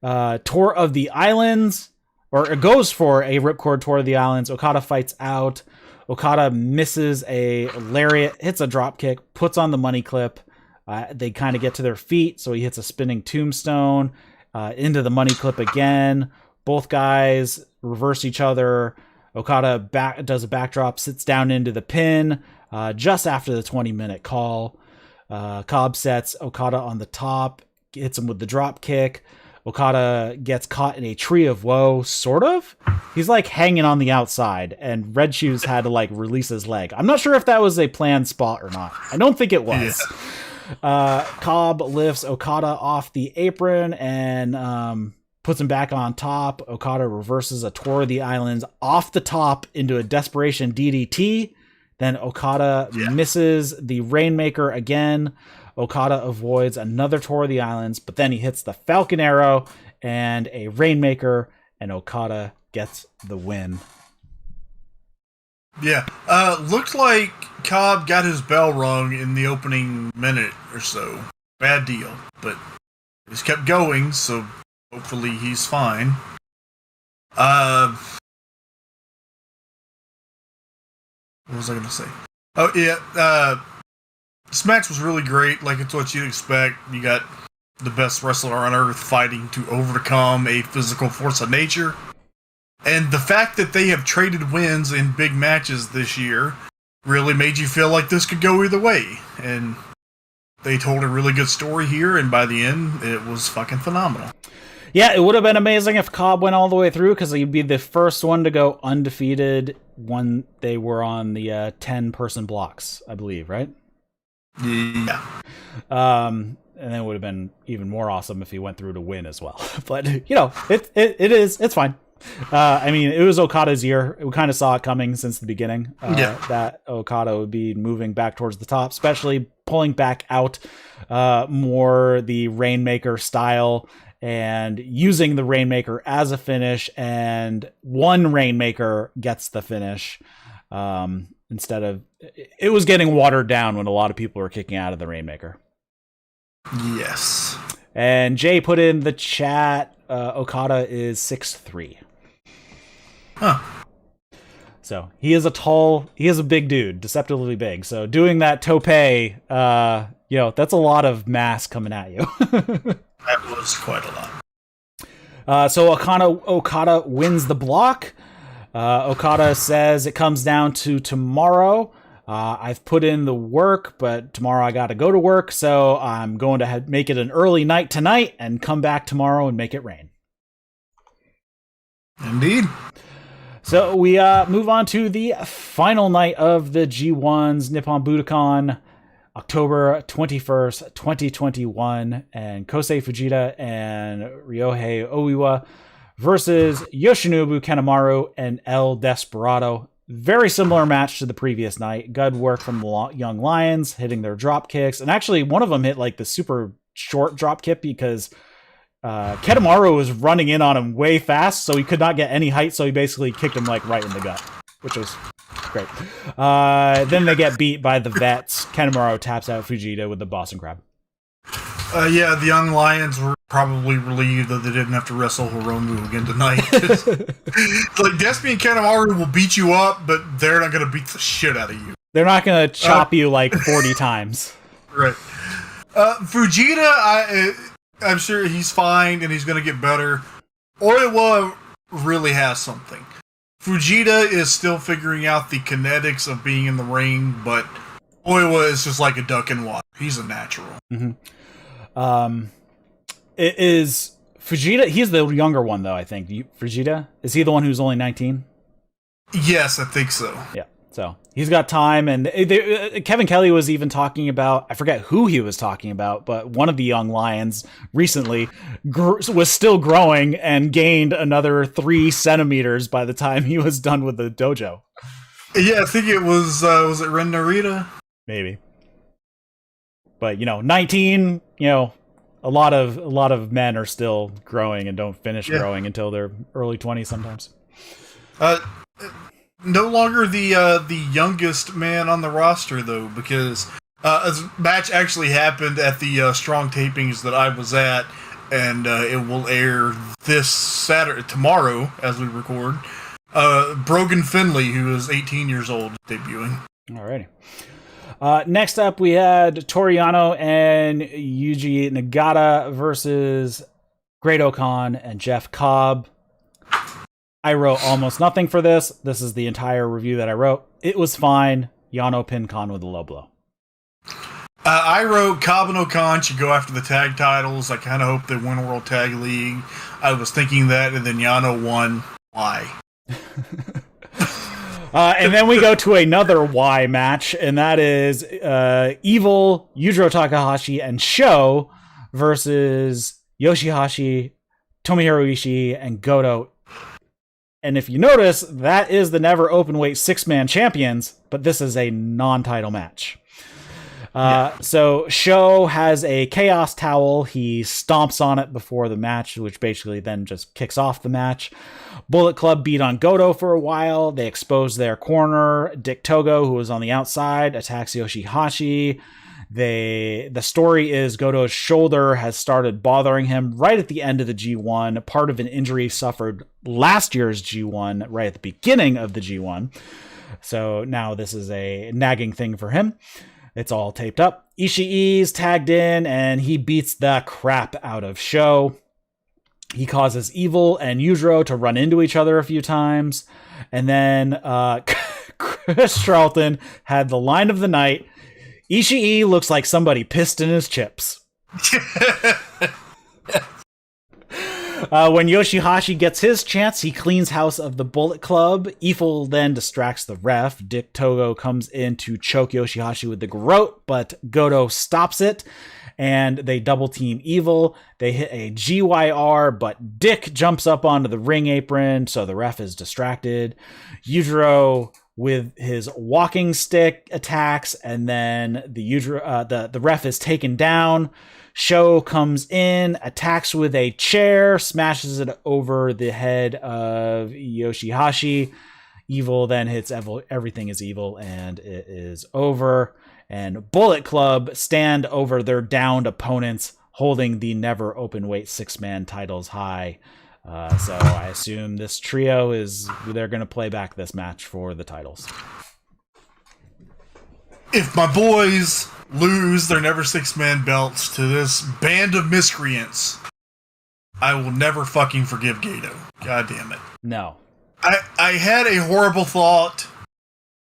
Tour of the Islands, or it goes for a ripcord Tour of the Islands. Okada fights out. Okada misses a lariat, hits a drop kick, puts on the money clip. They kind of get to their feet, so he hits a spinning tombstone into the money clip again. Both guys reverse each other. Okada does a backdrop, sits down into the pin just after the 20-minute call. Cobb sets Okada on the top, hits him with the drop kick. Okada gets caught in a tree of woe, sort of. He's like hanging on the outside, and Red Shoes had to like release his leg. I'm not sure if that was a planned spot or not. I don't think it was. Yeah. Cobb lifts Okada off the apron and puts him back on top. Okada reverses a Tour of the Islands off the top into a desperation DDT. Then Okada misses the Rainmaker again. Okada avoids another Tour of the Islands, but then he hits the Falcon Arrow and a Rainmaker, and Okada gets the win. Yeah. Looked like Cobb got his bell rung in the opening minute or so. Bad deal. But he's kept going, so hopefully he's fine. What was I going to say? Oh, yeah. This match was really great. Like, it's what you'd expect. You got the best wrestler on earth fighting to overcome a physical force of nature. And the fact that they have traded wins in big matches this year really made you feel like this could go either way. And they told a really good story here, and by the end, it was fucking phenomenal. Yeah, it would have been amazing if Cobb went all the way through, because he'd be the first one to go undefeated when they were on the 10-person blocks, I believe, right? Yeah. And then it would have been even more awesome if he went through to win as well. But, you know, it's fine. I mean, it was Okada's year. We kind of saw it coming since the beginning. That Okada would be moving back towards the top, especially pulling back out more the Rainmaker style and using the Rainmaker as a finish, and one Rainmaker gets the finish. Instead of, it was getting watered down when a lot of people were kicking out of the Rainmaker. Yes. And Jay put in the chat, Okada is 6'3". Huh. So he is a big dude, deceptively big. So doing that tope, that's a lot of mass coming at you. That was quite a lot. So Okada wins the block. Okada says it comes down to tomorrow. I've put in the work, but tomorrow I got to go to work, so I'm going to make it an early night tonight and come back tomorrow and make it rain. Indeed. So we move on to the final night of the G1's Nippon Budokan, October 21st, 2021, and Kosei Fujita and Ryohei Oiwa versus Yoshinobu Kanemaru and El Desperado. very similar match to the previous night. Good work from the Young Lions, hitting their drop kicks. And actually, one of them hit like the super short drop kick because Ketamaru was running in on him way fast, so he could not get any height, so he basically kicked him like right in the gut, which was great. Then they get beat by the vets. Ketamaru taps out Fujita with the Boston Crab. Yeah, the Young Lions were probably relieved that they didn't have to wrestle Hiromu again tonight. Like, Despy and Kanemaru will beat you up, but they're not going to beat the shit out of you. They're not going to chop you like 40 times. Right. Fujita, I'm sure he's fine and he's going to get better. Oiwa really has something. Fujita is still figuring out the kinetics of being in the ring, but Oiwa is just like a duck in water. He's a natural. Mm-hmm. It is Fujita. He's the younger one, though, I think. Fujita? Is he the one who's only 19? Yes, I think so. Yeah. So he's got time. And Kevin Kelly was even talking about, I forget who he was talking about, but one of the Young Lions recently was still growing and gained another 3 centimeters by the time he was done with the dojo. Yeah, I think it was it Ren Narita? Maybe. But, 19, a lot of men are still growing and don't finish growing until their early 20s sometimes. No longer the youngest man on the roster, though, because a match actually happened at the Strong tapings that I was at, and it will air this tomorrow, as we record. Brogan Finley, who is 18 years old, debuting. Alrighty. Next up, we had Toru Yano and Yuji Nagata versus Great Okan and Jeff Cobb. I wrote almost nothing for this. This is the entire review that I wrote. It was fine. Yano pinned Khan with a low blow. I wrote Cobb and Okan should go after the tag titles. I kind of hope they win World Tag League. I was thinking that, and then Yano won. Why? And then we go to another Y match, and that is Evil, Yujiro Takahashi, and Sho versus Yoshi-Hashi, Tomohiro Ishii, and Goto. And if you notice, that is the never openweight 6-man champions, but this is a non-title match. So Sho has a chaos towel. He stomps on it before the match, which basically then just kicks off the match. Bullet Club beat on Goto for a while. They expose their corner. Dick Togo, who was on the outside, attacks Yoshi-Hashi. The story is Goto's shoulder has started bothering him right at the end of the G1, part of an injury suffered last year's G1, right at the beginning of the G1. So now this is a nagging thing for him. It's all taped up. Ishii's tagged in, and he beats the crap out of Sho. He causes Evil and Yujiro to run into each other a few times. And then Chris Charlton had the line of the night. Ichii looks like somebody pissed in his chips. When Yoshi-Hashi gets his chance, he cleans house of the Bullet Club. Evil then distracts the ref. Dick Togo comes in to choke Yoshi-Hashi with the garrote, but Goto stops it, and they double team Evil. They hit a GYR, but Dick jumps up onto the ring apron, so the ref is distracted. Yujiro with his walking stick attacks, and then the ref is taken down. Sho comes in, attacks with a chair, smashes it over the head of Yoshi-Hashi. Evil then hits Everything is Evil, and it is over. And Bullet Club stand over their downed opponents, holding the never open weight 6-man titles high. So I assume this trio they're going to play back this match for the titles. If my boys lose their never 6-man belts to this band of miscreants, I will never fucking forgive Gato. God damn it. No. I had a horrible thought.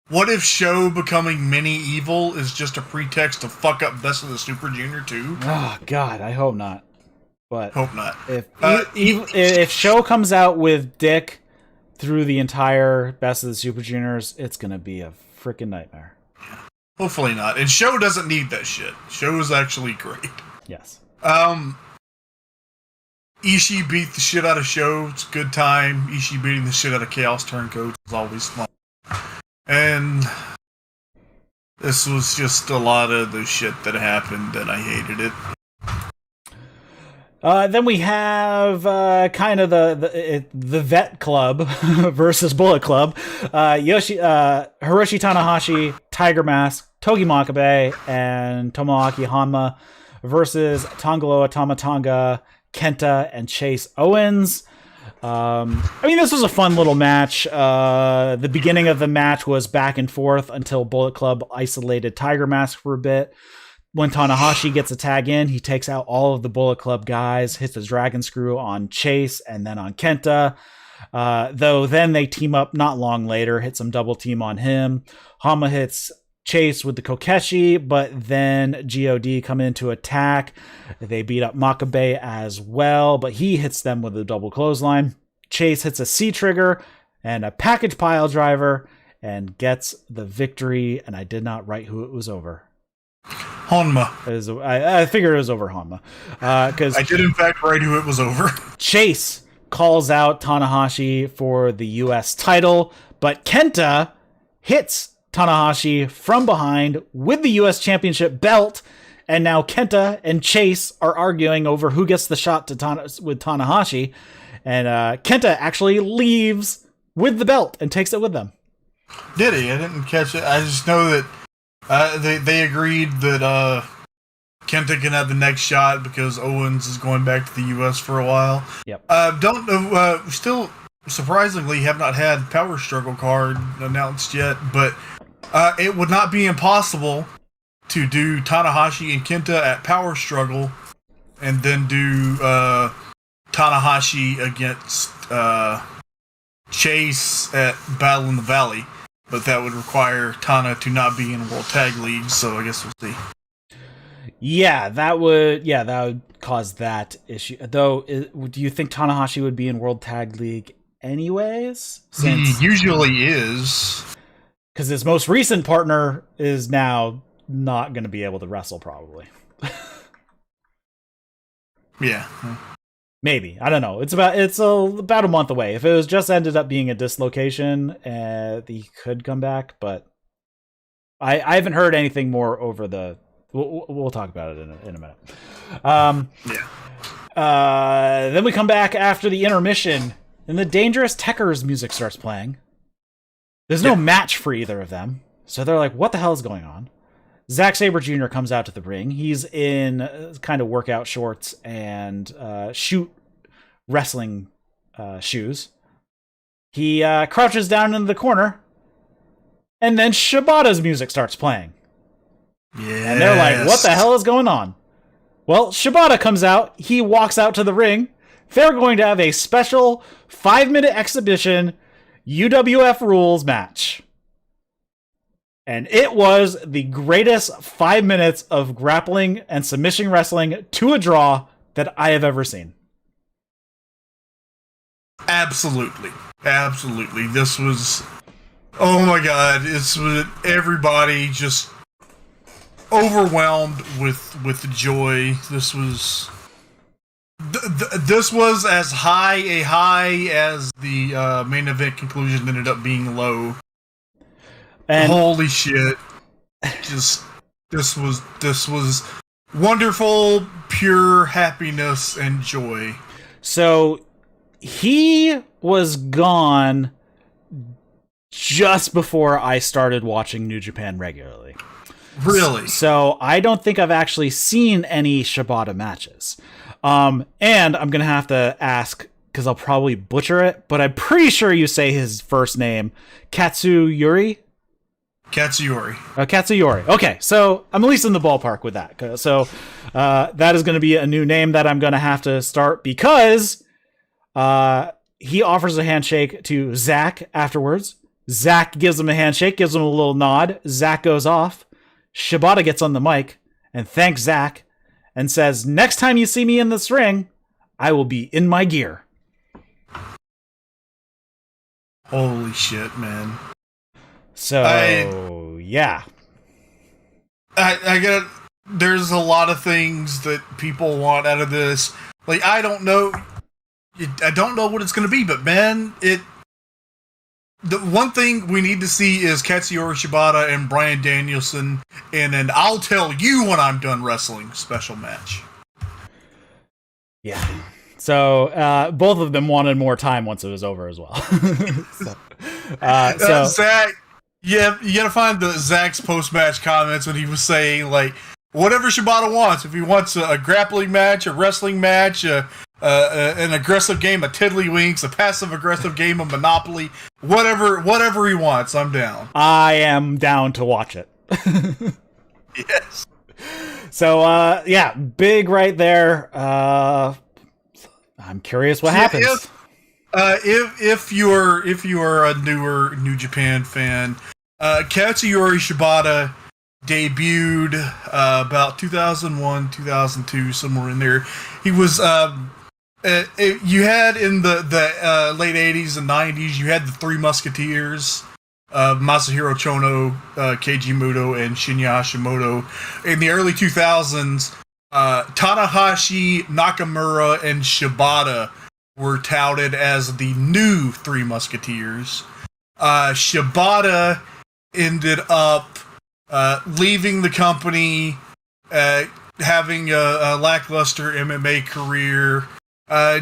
What if Sho becoming mini Evil is just a pretext to fuck up Best of the Super Junior 2? Oh, God, I hope not. But hope not. If Sho comes out with Dick through the entire Best of the Super Juniors, it's going to be a freaking nightmare. Hopefully not. And Sho doesn't need that shit. Sho is actually great. Yes. Ishii beat the shit out of Sho. It's a good time. Ishii beating the shit out of Chaos Turncoat is always fun. And this was just a lot of the shit that happened, and I hated it. Then we have kind of the Vet Club versus Bullet Club. Hiroshi Tanahashi, Tiger Mask, Togi Makabe, and Tomoaki Hanma versus Tangaloa Tamatanga, Kenta, and Chase Owens. I mean, this was a fun little match. The beginning of the match was back and forth until Bullet Club isolated Tiger Mask for a bit. When Tanahashi gets a tag in, he takes out all of the Bullet Club guys, hits the Dragon Screw on Chase and then on Kenta. Though then they team up not long later, hit some double team on him. Hama hits Chase with the Kokeshi, but then God come in to attack. They beat up Makabe as well, but he hits them with a double clothesline. Chase hits a C-trigger and a package pile driver and gets the victory, and I did not write who it was over. Honma. I figured it was over Honma. Because I did in fact write who it was over. Chase calls out Tanahashi for the US title, but Kenta hits Tanahashi from behind with the US Championship belt, and now Kenta and Chase are arguing over who gets the shot to with Tanahashi, and Kenta actually leaves with the belt and takes it with them. Did he? I didn't catch it. I just know that they agreed that Kenta can have the next shot because Owens is going back to the U.S. for a while. Yep. Still surprisingly have not had Power Struggle card announced yet, but it would not be impossible to do Tanahashi and Kenta at Power Struggle, and then do Tanahashi against Chase at Battle in the Valley. But that would require Tana to not be in World Tag League, so I guess we'll see. Yeah, that would cause that issue. Though, do you think Tanahashi would be in World Tag League anyways? He usually is. Because his most recent partner is now not going to be able to wrestle, probably. Yeah. Maybe. I don't know. It's about a month away. If it was just ended up being a dislocation, he could come back, but I haven't heard anything more over the... We'll talk about it in a minute. Then we come back after the intermission, and the Dangerous Tekkers music starts playing. There's no match for either of them, so they're like, what the hell is going on? Zack Sabre Jr. comes out to the ring. He's in kind of workout shorts and shoot wrestling shoes. He crouches down into the corner, and then Shibata's music starts playing. Yeah, and they're like, what the hell is going on? Well, Shibata comes out. He walks out to the ring. They're going to have a special 5-minute exhibition UWF rules match. And it was the greatest 5 minutes of grappling and submission wrestling to a draw that I have ever seen. Absolutely. Absolutely. This was... Oh my god. It's everybody just overwhelmed with joy. This was... This was as high a high as the main event conclusion ended up being low. And holy shit. Just this was wonderful, pure happiness and joy. So he was gone just before I started watching New Japan regularly. Really? So I don't think I've actually seen any Shibata matches. And I'm going to have to ask, because I'll probably butcher it, but I'm pretty sure you say his first name, Katsuyori? Katsuyori. Katsuyori. Okay, so I'm at least in the ballpark with that. So that is going to be a new name that I'm going to have to start, because he offers a handshake to Zack afterwards. Zack gives him a handshake, gives him a little nod. Zack goes off. Shibata gets on the mic and thanks Zack and says, next time you see me in this ring, I will be in my gear. Holy shit, man. So, yeah. I got... There's a lot of things that people want out of this. Like, I don't know what it's going to be, but man, The one thing we need to see is Katsuyori Shibata and Bryan Danielson in an "I'll tell you when I'm done wrestling" special match. Yeah. So both of them wanted more time once it was over as well. so Zack, yeah, you gotta find the Zack's post-match comments when he was saying like, whatever Shibata wants. If he wants a grappling match, a wrestling match, an aggressive game of Tiddlywinks, a passive-aggressive game of Monopoly, whatever he wants, I'm down. I am down to watch it. Yes. So, yeah, big right there. I'm curious what happens. If you're a newer New Japan fan, Katsuyori Shibata debuted about 2001, 2002, somewhere in there. He was you had in the late 80s and 90s, you had the Three Musketeers, Masahiro Chono, Keiji Muto, and Shinya Hashimoto. In the early 2000s, Tanahashi, Nakamura, and Shibata were touted as the new Three Musketeers. Shibata ended up leaving the company, having a lackluster MMA career,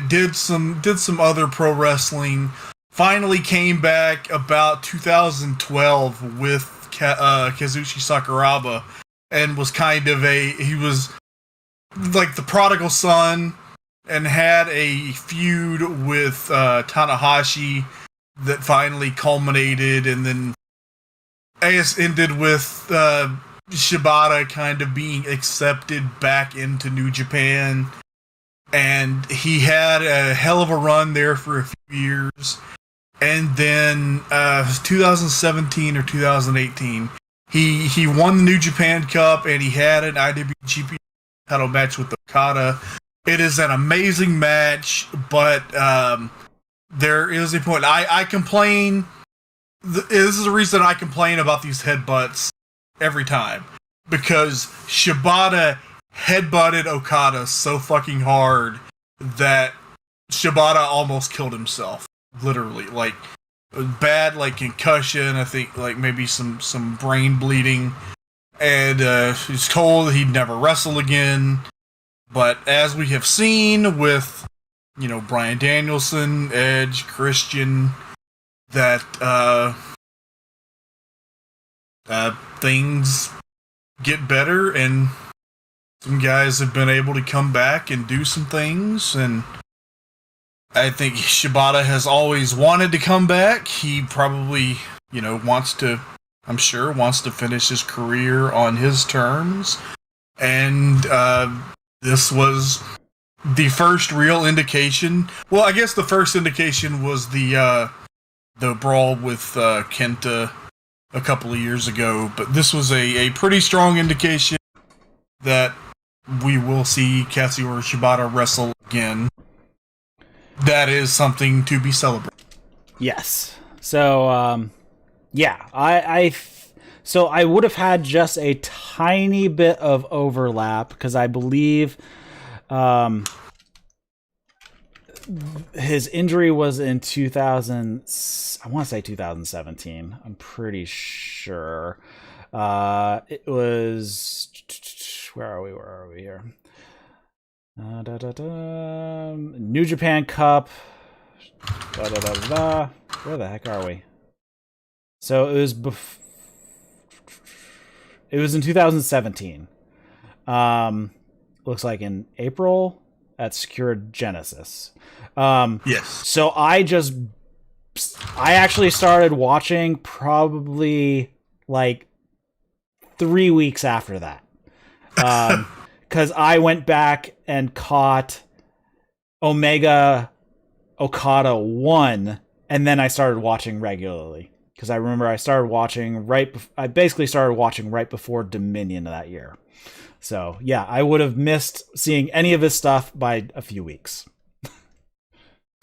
did some other pro wrestling, finally came back about 2012 with Kazushi Sakuraba, and was he was like the prodigal son, and had a feud with Tanahashi that finally culminated, and then I guess ended with Shibata kind of being accepted back into New Japan. And he had a hell of a run there for a few years. And then 2017 or 2018, he won the New Japan Cup, and he had an IWGP title match with Okada. It is an amazing match, but there is a point. I complain. This is the reason I complain about these headbutts every time. Because Shibata headbutted Okada so fucking hard that Shibata almost killed himself. Literally. Like, bad, like, concussion. I think, like, maybe some brain bleeding. And he's told he'd never wrestle again. But as we have seen with, Bryan Danielson, Edge, Christian, that things get better, and some guys have been able to come back and do some things, and I think Shibata has always wanted to come back. He probably, wants to finish his career on his terms, and this was the first real indication. Well, I guess the first indication was the brawl with Kenta a couple of years ago, but this was a pretty strong indication that we will see Katsuyori Shibata wrestle again. That is something to be celebrated. Yes. So, yeah, so I would have had just a tiny bit of overlap, because I believe his injury was in 2017. I'm pretty sure. It was... Where are we here? New Japan Cup. Where the heck are we? So it was it was in 2017. Looks like in April at Secure Genesis. Yes. So I actually started watching probably like 3 weeks after that. Because I went back and caught Omega Okada 1, and then I started watching regularly. Because I remember I basically started watching right before Dominion of that year. So, yeah, I would have missed seeing any of his stuff by a few weeks.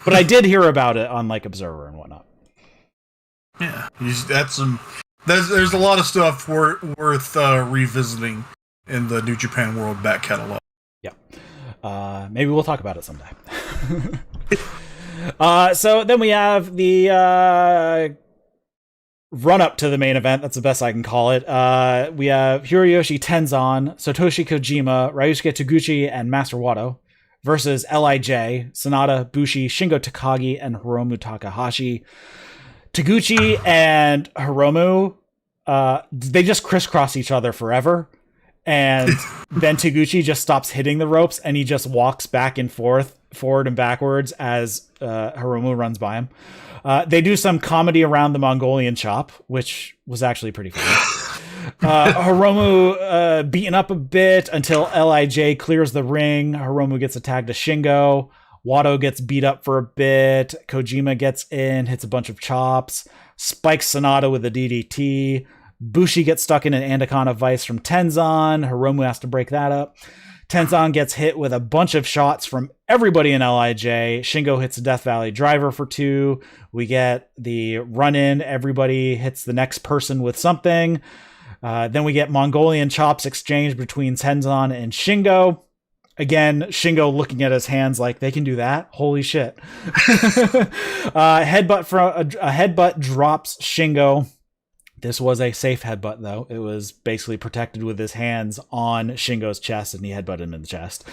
But I did hear about it on, like, Observer and whatnot. Yeah, there's a lot of stuff worth revisiting in the New Japan World back catalog. Yeah. Maybe we'll talk about it sometime. So then we have the run up to the main event. That's the best I can call it. We have Hiroyoshi Tenzan, Satoshi Kojima, Ryusuke Taguchi, and Master Wato versus LIJ, Sanada, Bushi, Shingo Takagi, and Hiromu Takahashi. Taguchi and Hiromu, they just crisscross each other forever. And then Taguchi just stops hitting the ropes and he just walks back and forth, forward and backwards as Hiromu runs by him. They do some comedy around the Mongolian chop, which was actually pretty funny. Hiromu beaten up a bit until LIJ clears the ring. Hiromu gets attacked to Shingo. Wato gets beat up for a bit. Kojima gets in, hits a bunch of chops, spikes Sanada with a DDT. Bushi gets stuck in an Anaconda Vice from Tenzan. Hiromu has to break that up. Tenzan gets hit with a bunch of shots from everybody in LIJ. Shingo hits a Death Valley driver for 2. We get the run-in. Everybody hits the next person with something. Then we get Mongolian chops exchanged between Tenzan and Shingo. Again, Shingo looking at his hands like, they can do that? Holy shit. A headbutt drops Shingo. This was a safe headbutt, though. It was basically protected with his hands on Shingo's chest, and he headbutted him in the chest.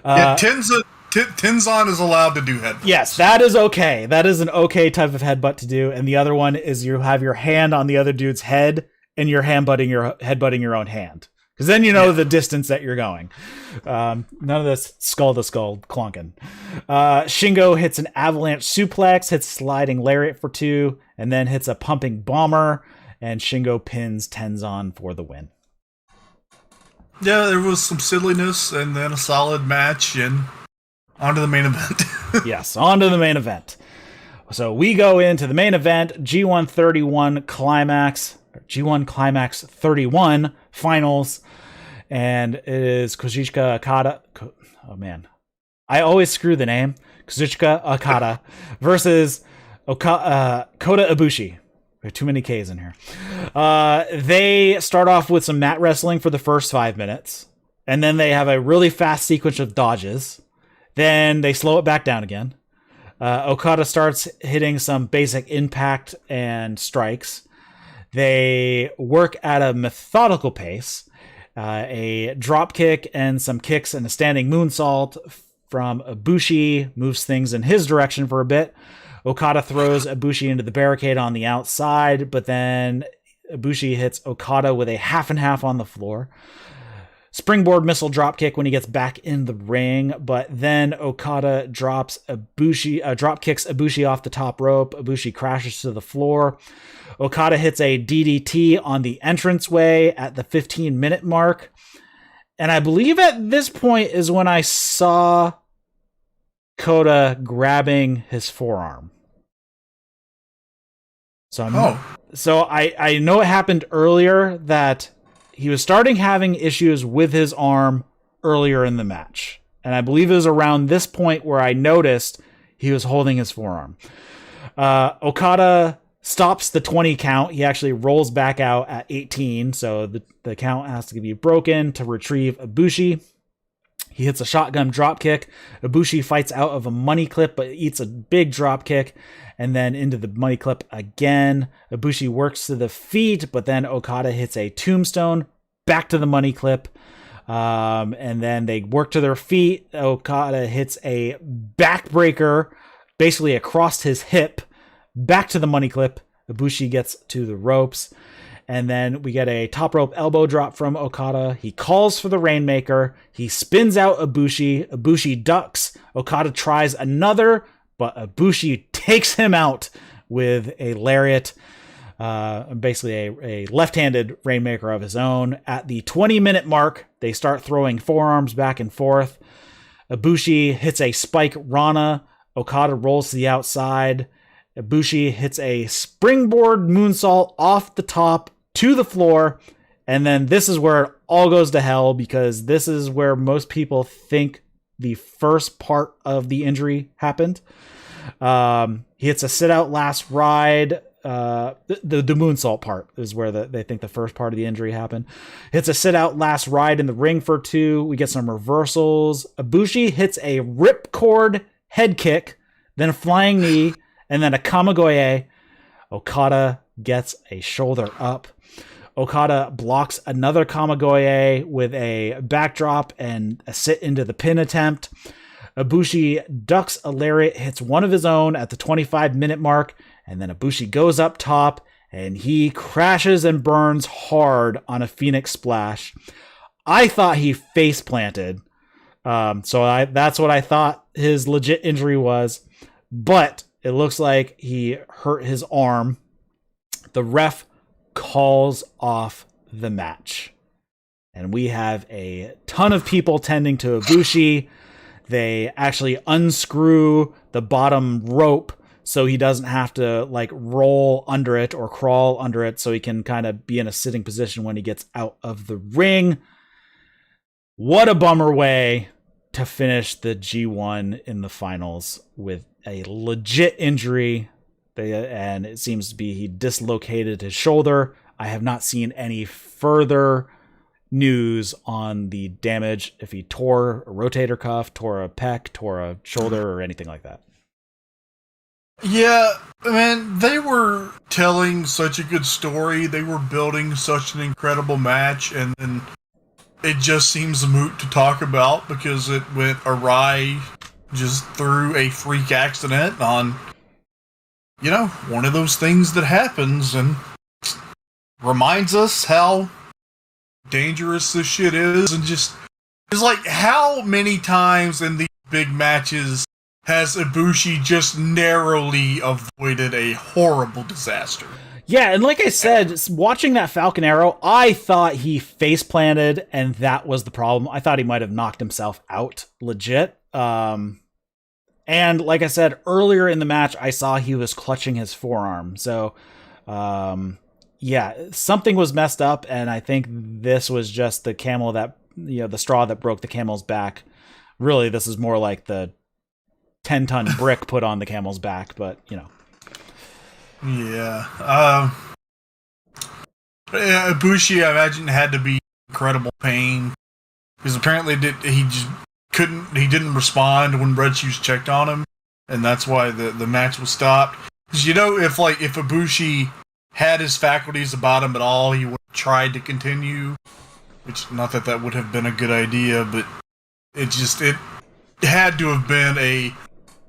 Tenzan is allowed to do headbutts. Yes, that is okay. That is an okay type of headbutt to do. And the other one is you have your hand on the other dude's head, and you're headbutting your own hand. Because then you know the distance that you're going. None of this skull-to-skull clunking. Shingo hits an avalanche suplex, hits sliding lariat for 2, and then hits a pumping bomber. And Shingo pins Tenzan for the win. Yeah, there was some silliness and then a solid match and on to the main event. Yes, on to the main event. So we go into the main event, G1 31 Climax, G1 Climax 31 Finals. And it is Kazuchika Okada. Oh, man. I always screw the name. Kazuchika Okada versus Kota Ibushi. There are too many K's in here. They start off with some mat wrestling for the first 5 minutes. And then they have a really fast sequence of dodges. Then they slow it back down again. Okada starts hitting some basic impact and strikes. They work at a methodical pace. A drop kick and some kicks and a standing moonsault from Ibushi moves things in his direction for a bit. Okada throws Ibushi into the barricade on the outside, but then Ibushi hits Okada with a half and half on the floor. Springboard missile dropkick when he gets back in the ring, but then Okada drop kicks Ibushi off the top rope. Ibushi crashes to the floor. Okada hits a DDT on the entranceway at the 15-minute mark. And I believe at this point is when I saw Kota grabbing his forearm. So I know it happened earlier that he was starting having issues with his arm earlier in the match. And I believe it was around this point where I noticed he was holding his forearm. Okada stops the 20 count. He actually rolls back out at 18. So the count has to be broken to retrieve Ibushi. He hits a shotgun dropkick. Ibushi fights out of a money clip, but eats a big dropkick. And then into the money clip again. Ibushi works to the feet, but then Okada hits a tombstone. Back to the money clip. And then they work to their feet. Okada hits a backbreaker, basically across his hip. Back to the money clip. Ibushi gets to the ropes. And then we get a top rope elbow drop from Okada. He calls for the Rainmaker. He spins out Ibushi. Ibushi ducks. Okada tries another, but Ibushi takes him out with a lariat. Basically a left-handed Rainmaker of his own. At the 20-minute mark, they start throwing forearms back and forth. Ibushi hits a spike Rana. Okada rolls to the outside. Ibushi hits a springboard moonsault off the top to the floor. And then this is where it all goes to hell, because this is where most people think the first part of the injury happened. He hits a sit-out last ride. The moonsault part is where they think the first part of the injury happened. Hits a sit-out last ride in the ring for 2. We get some reversals. Ibushi hits a ripcord head kick, then a flying knee, and then a Kamigoye. Okada gets a shoulder up. Okada blocks another Kamigoye with a backdrop and a sit into the pin attempt. Ibushi ducks a lariat, hits one of his own at the 25-minute mark, and then Ibushi goes up top, and he crashes and burns hard on a Phoenix Splash. I thought he face planted, so that's what I thought his legit injury was, but it looks like he hurt his arm. The ref calls off the match, and we have a ton of people tending to Ibushi. They actually unscrew the bottom rope so he doesn't have to like roll under it or crawl under it, so he can kind of be in a sitting position when he gets out of the ring. What a bummer way to finish the G1 in the finals, with a legit injury. And it seems to be he dislocated his shoulder. I have not seen any further news on the damage, if he tore a rotator cuff, tore a pec, tore a shoulder, or anything like that. Yeah, man, they were telling such a good story. They were building such an incredible match, and then it just seems moot to talk about because it went awry just through a freak accident on, you know, one of those things that happens and reminds us how dangerous this shit is. And just, it's like, how many times in these big matches has Ibushi just narrowly avoided a horrible disaster? Yeah, and like I said, watching that Falcon Arrow, I thought he face planted, and that was the problem. I thought he might have knocked himself out legit. And like I said, earlier in the match, I saw he was clutching his forearm. So, yeah, something was messed up, and I think this was just the camel that, you know, the straw that broke the camel's back. Really, this is more like the 10-ton brick put on the camel's back, but, you know. Yeah. Ibushi, I imagine, had to be incredible pain, because apparently he didn't respond when Red Shoes checked on him, and that's why the match was stopped. Because, you know, if Ibushi had his faculties about him at all, he would have tried to continue, which, not that that would have been a good idea, but it had to have been a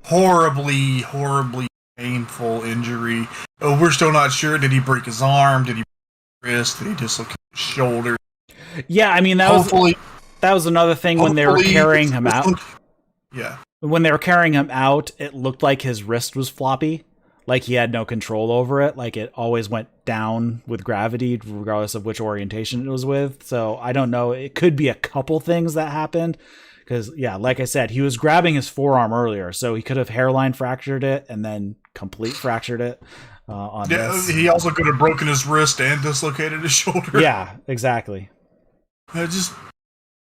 horribly, horribly painful injury. We're still not sure. Did he break his arm? Did he break his wrist? Did he dislocate his shoulder? Yeah, I mean, that was another thing when they were carrying him out. Yeah. When they were carrying him out, it looked like his wrist was floppy. Like he had no control over it. Like it always went down with gravity, regardless of which orientation it was with. So I don't know. It could be a couple things that happened. Because, yeah, like I said, he was grabbing his forearm earlier. So he could have hairline fractured it and then complete fractured it on this. He also could have broken his wrist and dislocated his shoulder. Yeah, exactly. Just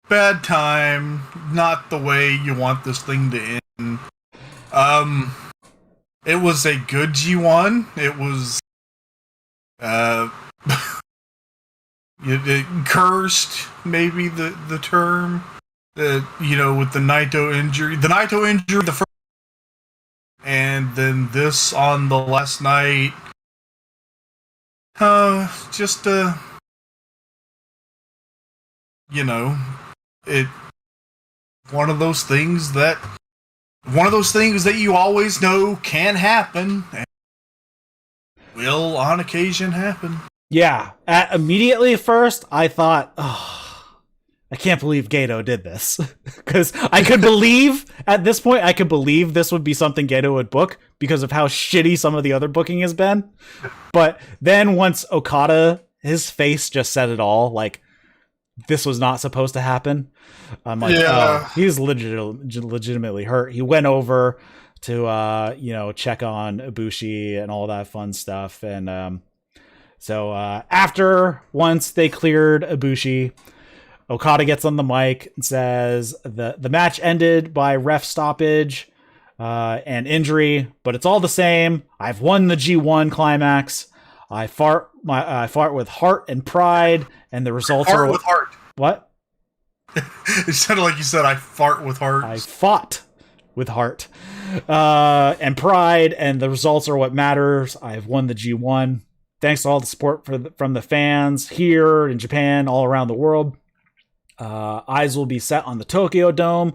bad time. Not the way you want this thing to end. It was a good G1. It was it cursed, maybe the term. You know, with the Naito injury. The Naito injury, the first, and then this on the last night. You know, it one of those things that you always know can happen, and will on occasion happen. Yeah, immediately at first, I thought, I can't believe Gato did this. Because I could believe, at this point, this would be something Gato would book because of how shitty some of the other booking has been. But then once Okada, his face just said it all, like, this was not supposed to happen. I'm like, yeah. He's legitimately hurt. He went over to, check on Ibushi and all that fun stuff. And so once they cleared Ibushi, Okada gets on the mic and says the match ended by ref stoppage and injury, but it's all the same. I've won the G1 climax. I fart with heart and pride, and the results are with heart. What? It sounded like you said I fart with heart. I fought with heart and pride, and the results are what matters. I've won the G1. thanks to all the support from the fans here in Japan, all around the world. Eyes will be set on the Tokyo Dome,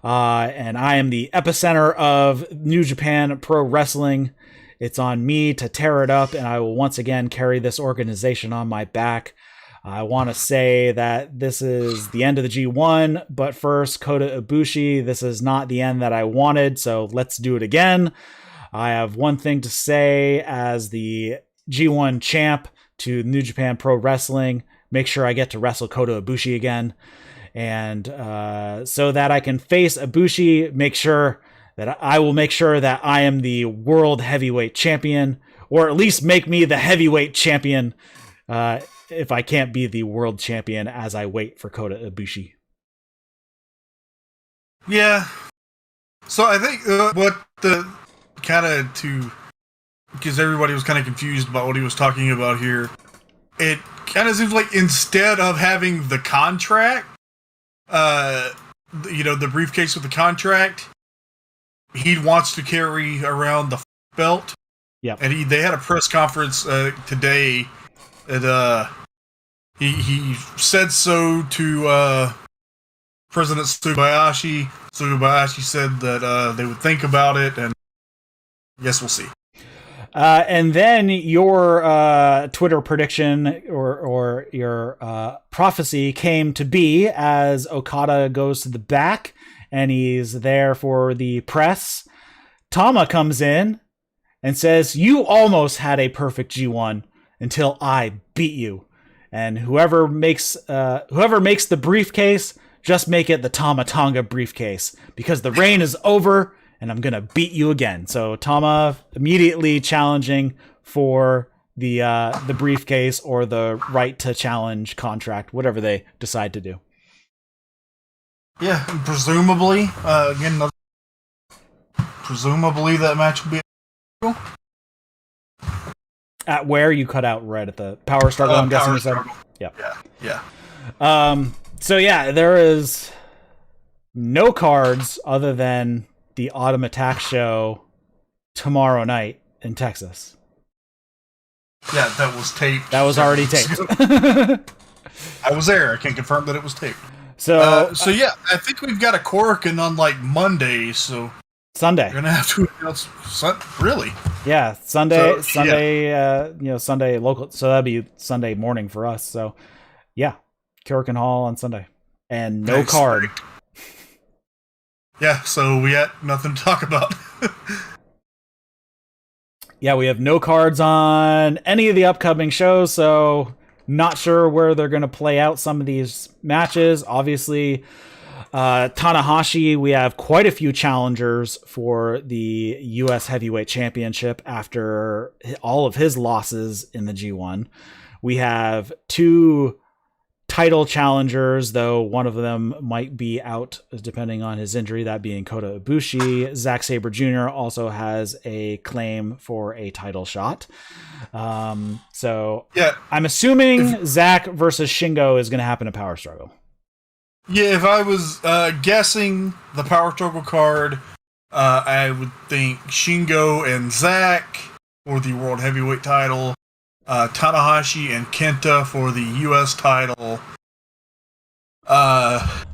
and I am the epicenter of New Japan Pro Wrestling. It's on me to tear it up, and I will once again carry this organization on my back. I want to say that this is the end of the G1, but first, Kota Ibushi, this is not the end that I wanted, so let's do it again. I have one thing to say as the G1 champ to New Japan Pro Wrestling. Make sure I get to wrestle Kota Ibushi again. And so that I can face Ibushi, make sure that I am the world heavyweight champion, or at least make me the heavyweight champion if I can't be the world champion as I wait for Kota Ibushi. Yeah. So I think because everybody was kind of confused about what he was talking about here, it kind of seems like instead of having the contract, the briefcase with the contract, he wants to carry around the belt. Yeah. And they had a press conference today, and he said so to President Tsubayashi. Tsubayashi said that they would think about it, and I guess we'll see. And then your Twitter prediction or your prophecy came to be as Okada goes to the back and he's there for the press. Tama comes in and says, "You almost had a perfect G1 until I beat you. And whoever makes the briefcase, just make it the Tama Tonga briefcase because the reign is over." And I'm going to beat you again. So Tama immediately challenging for the briefcase or the right to challenge contract, whatever they decide to do. Yeah, and presumably that match will be at where you cut out right at the Power Struggle. I'm guessing you said. Yeah. So yeah, there is no cards other than the Autumn Attack show tomorrow night in Texas. Yeah, that was taped. That was already taped. I was there. I can confirm that it was taped. So yeah, I think we've got a Korakuen on like Monday. So Sunday. You're gonna have to announce really. Yeah, Sunday. Yeah. Sunday local. So that'd be Sunday morning for us. So yeah, Korakuen Hall on Sunday, and no card. Yeah, so we had nothing to talk about. Yeah, we have no cards on any of the upcoming shows, so not sure where they're going to play out some of these matches. Obviously, Tanahashi, we have quite a few challengers for the U.S. Heavyweight Championship after all of his losses in the G1. We have 2 title challengers, though one of them might be out depending on his injury, that being Kota Ibushi. Zack Sabre Jr. also has a claim for a title shot. So yeah, I'm assuming Zack versus Shingo is going to happen in Power Struggle. Yeah, if I was guessing the Power Struggle card, I would think Shingo and Zack for the World Heavyweight title. Tanahashi and Kenta for the U.S. title.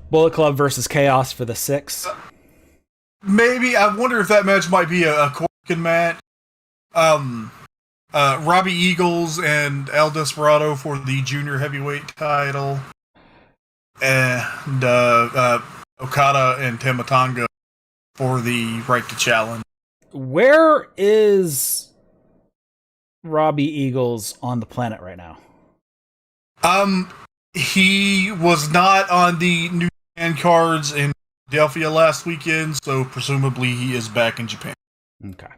Bullet Club versus Chaos for the 6. Maybe. I wonder if that match might be a Korakuen match. Robbie Eagles and El Desperado for the Junior Heavyweight title. And Okada and Tama Tonga for the right to challenge. Where is Robbie Eagles on the planet right now? He was not on the New Japan cards in Philadelphia last weekend, so presumably he is back in Japan. Okay.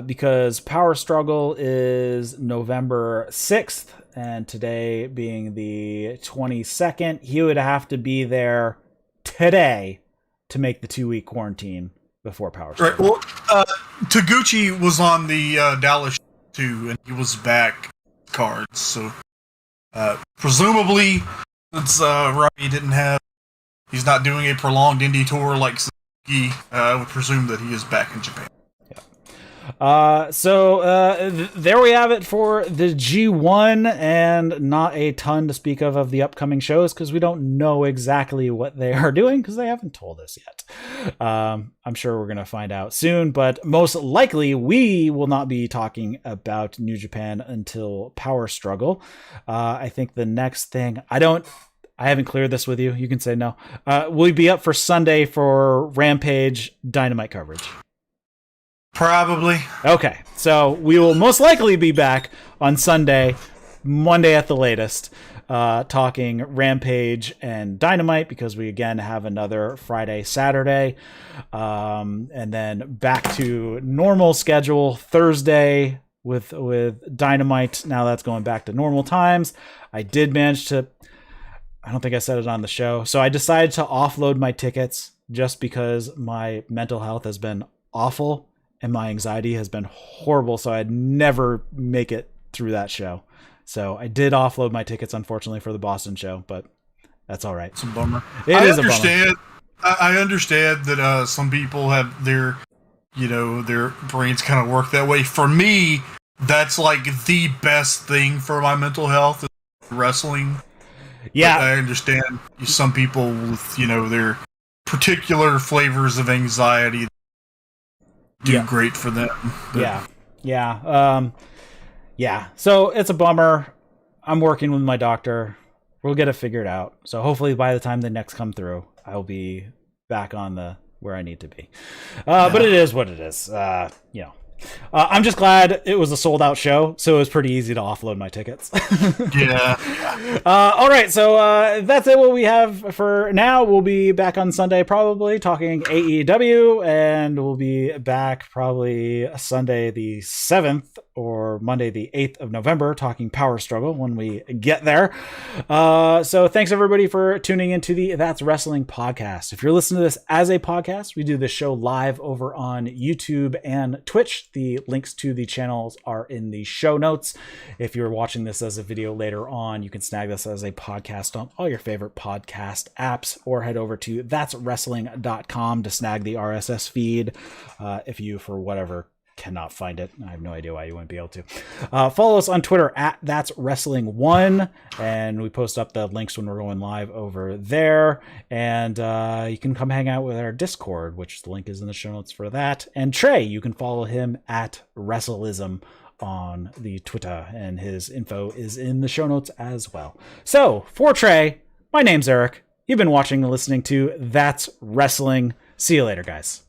Because Power Struggle is November 6th, and today being the 22nd, he would have to be there today to make the 2-week quarantine before Power Struggle. Right. Well, Taguchi was on the Dallas too, and he was back cards. So presumably, since Robbie he's not doing a prolonged indie tour like Suzuki, I would presume that he is back in Japan. There we have it for the G1, and not a ton to speak of the upcoming shows because we don't know exactly what they are doing because they haven't told us yet. I'm sure we're going to find out soon, but most likely we will not be talking about New Japan until Power Struggle. I think the next thing, I haven't cleared this with you. You can say no. Will you be up for Sunday for Rampage Dynamite coverage? Probably. Okay, so we will most likely be back on Sunday, Monday at the latest, talking Rampage and Dynamite because we again have another Friday, Saturday, and then back to normal schedule Thursday with Dynamite. Now that's going back to normal times. I did manage to, I don't think I said it on the show, so I decided to offload my tickets just because my mental health has been awful. And my anxiety has been horrible, so I'd never make it through that show. So I did offload my tickets, unfortunately, for the Boston show, but that's all right. It's a bummer. It is a bummer. I understand that some people have their brains kind of work that way. For me, that's like the best thing for my mental health is wrestling. Yeah, but I understand some people with their particular flavors of anxiety. Great for them. But. Yeah. So it's a bummer. I'm working with my doctor. We'll get it figured out. So hopefully by the time the next come through, I'll be back on where I need to be. But it is what it is. I'm just glad it was a sold out show, so it was pretty easy to offload my tickets. All right, so that's it. What we have for now. We'll be back on Sunday, probably talking AEW, and we'll be back probably Sunday the 7th or Monday the 8th of November, talking Power Struggle when we get there. So thanks everybody for tuning into the That's Wrestling podcast. If you're listening to this as a podcast, we do this show live over on YouTube and Twitch. The links to the channels are in the show notes. If you're watching this as a video later on, you can snag this as a podcast on all your favorite podcast apps, or head over to that'swrestling.com to snag the RSS feed. If you, for whatever, cannot find it, I have no idea why you wouldn't be able to. Follow us on Twitter at That's Wrestling 1, and we post up the links when we're going live over there. And you can come hang out with our Discord, which the link is in the show notes for that. And Trae, you can follow him at Wrestleism on the Twitter, and his info is in the show notes as well. So for Trae, my name's Eric. You've been watching and listening to That's Wrestling. See you later, guys.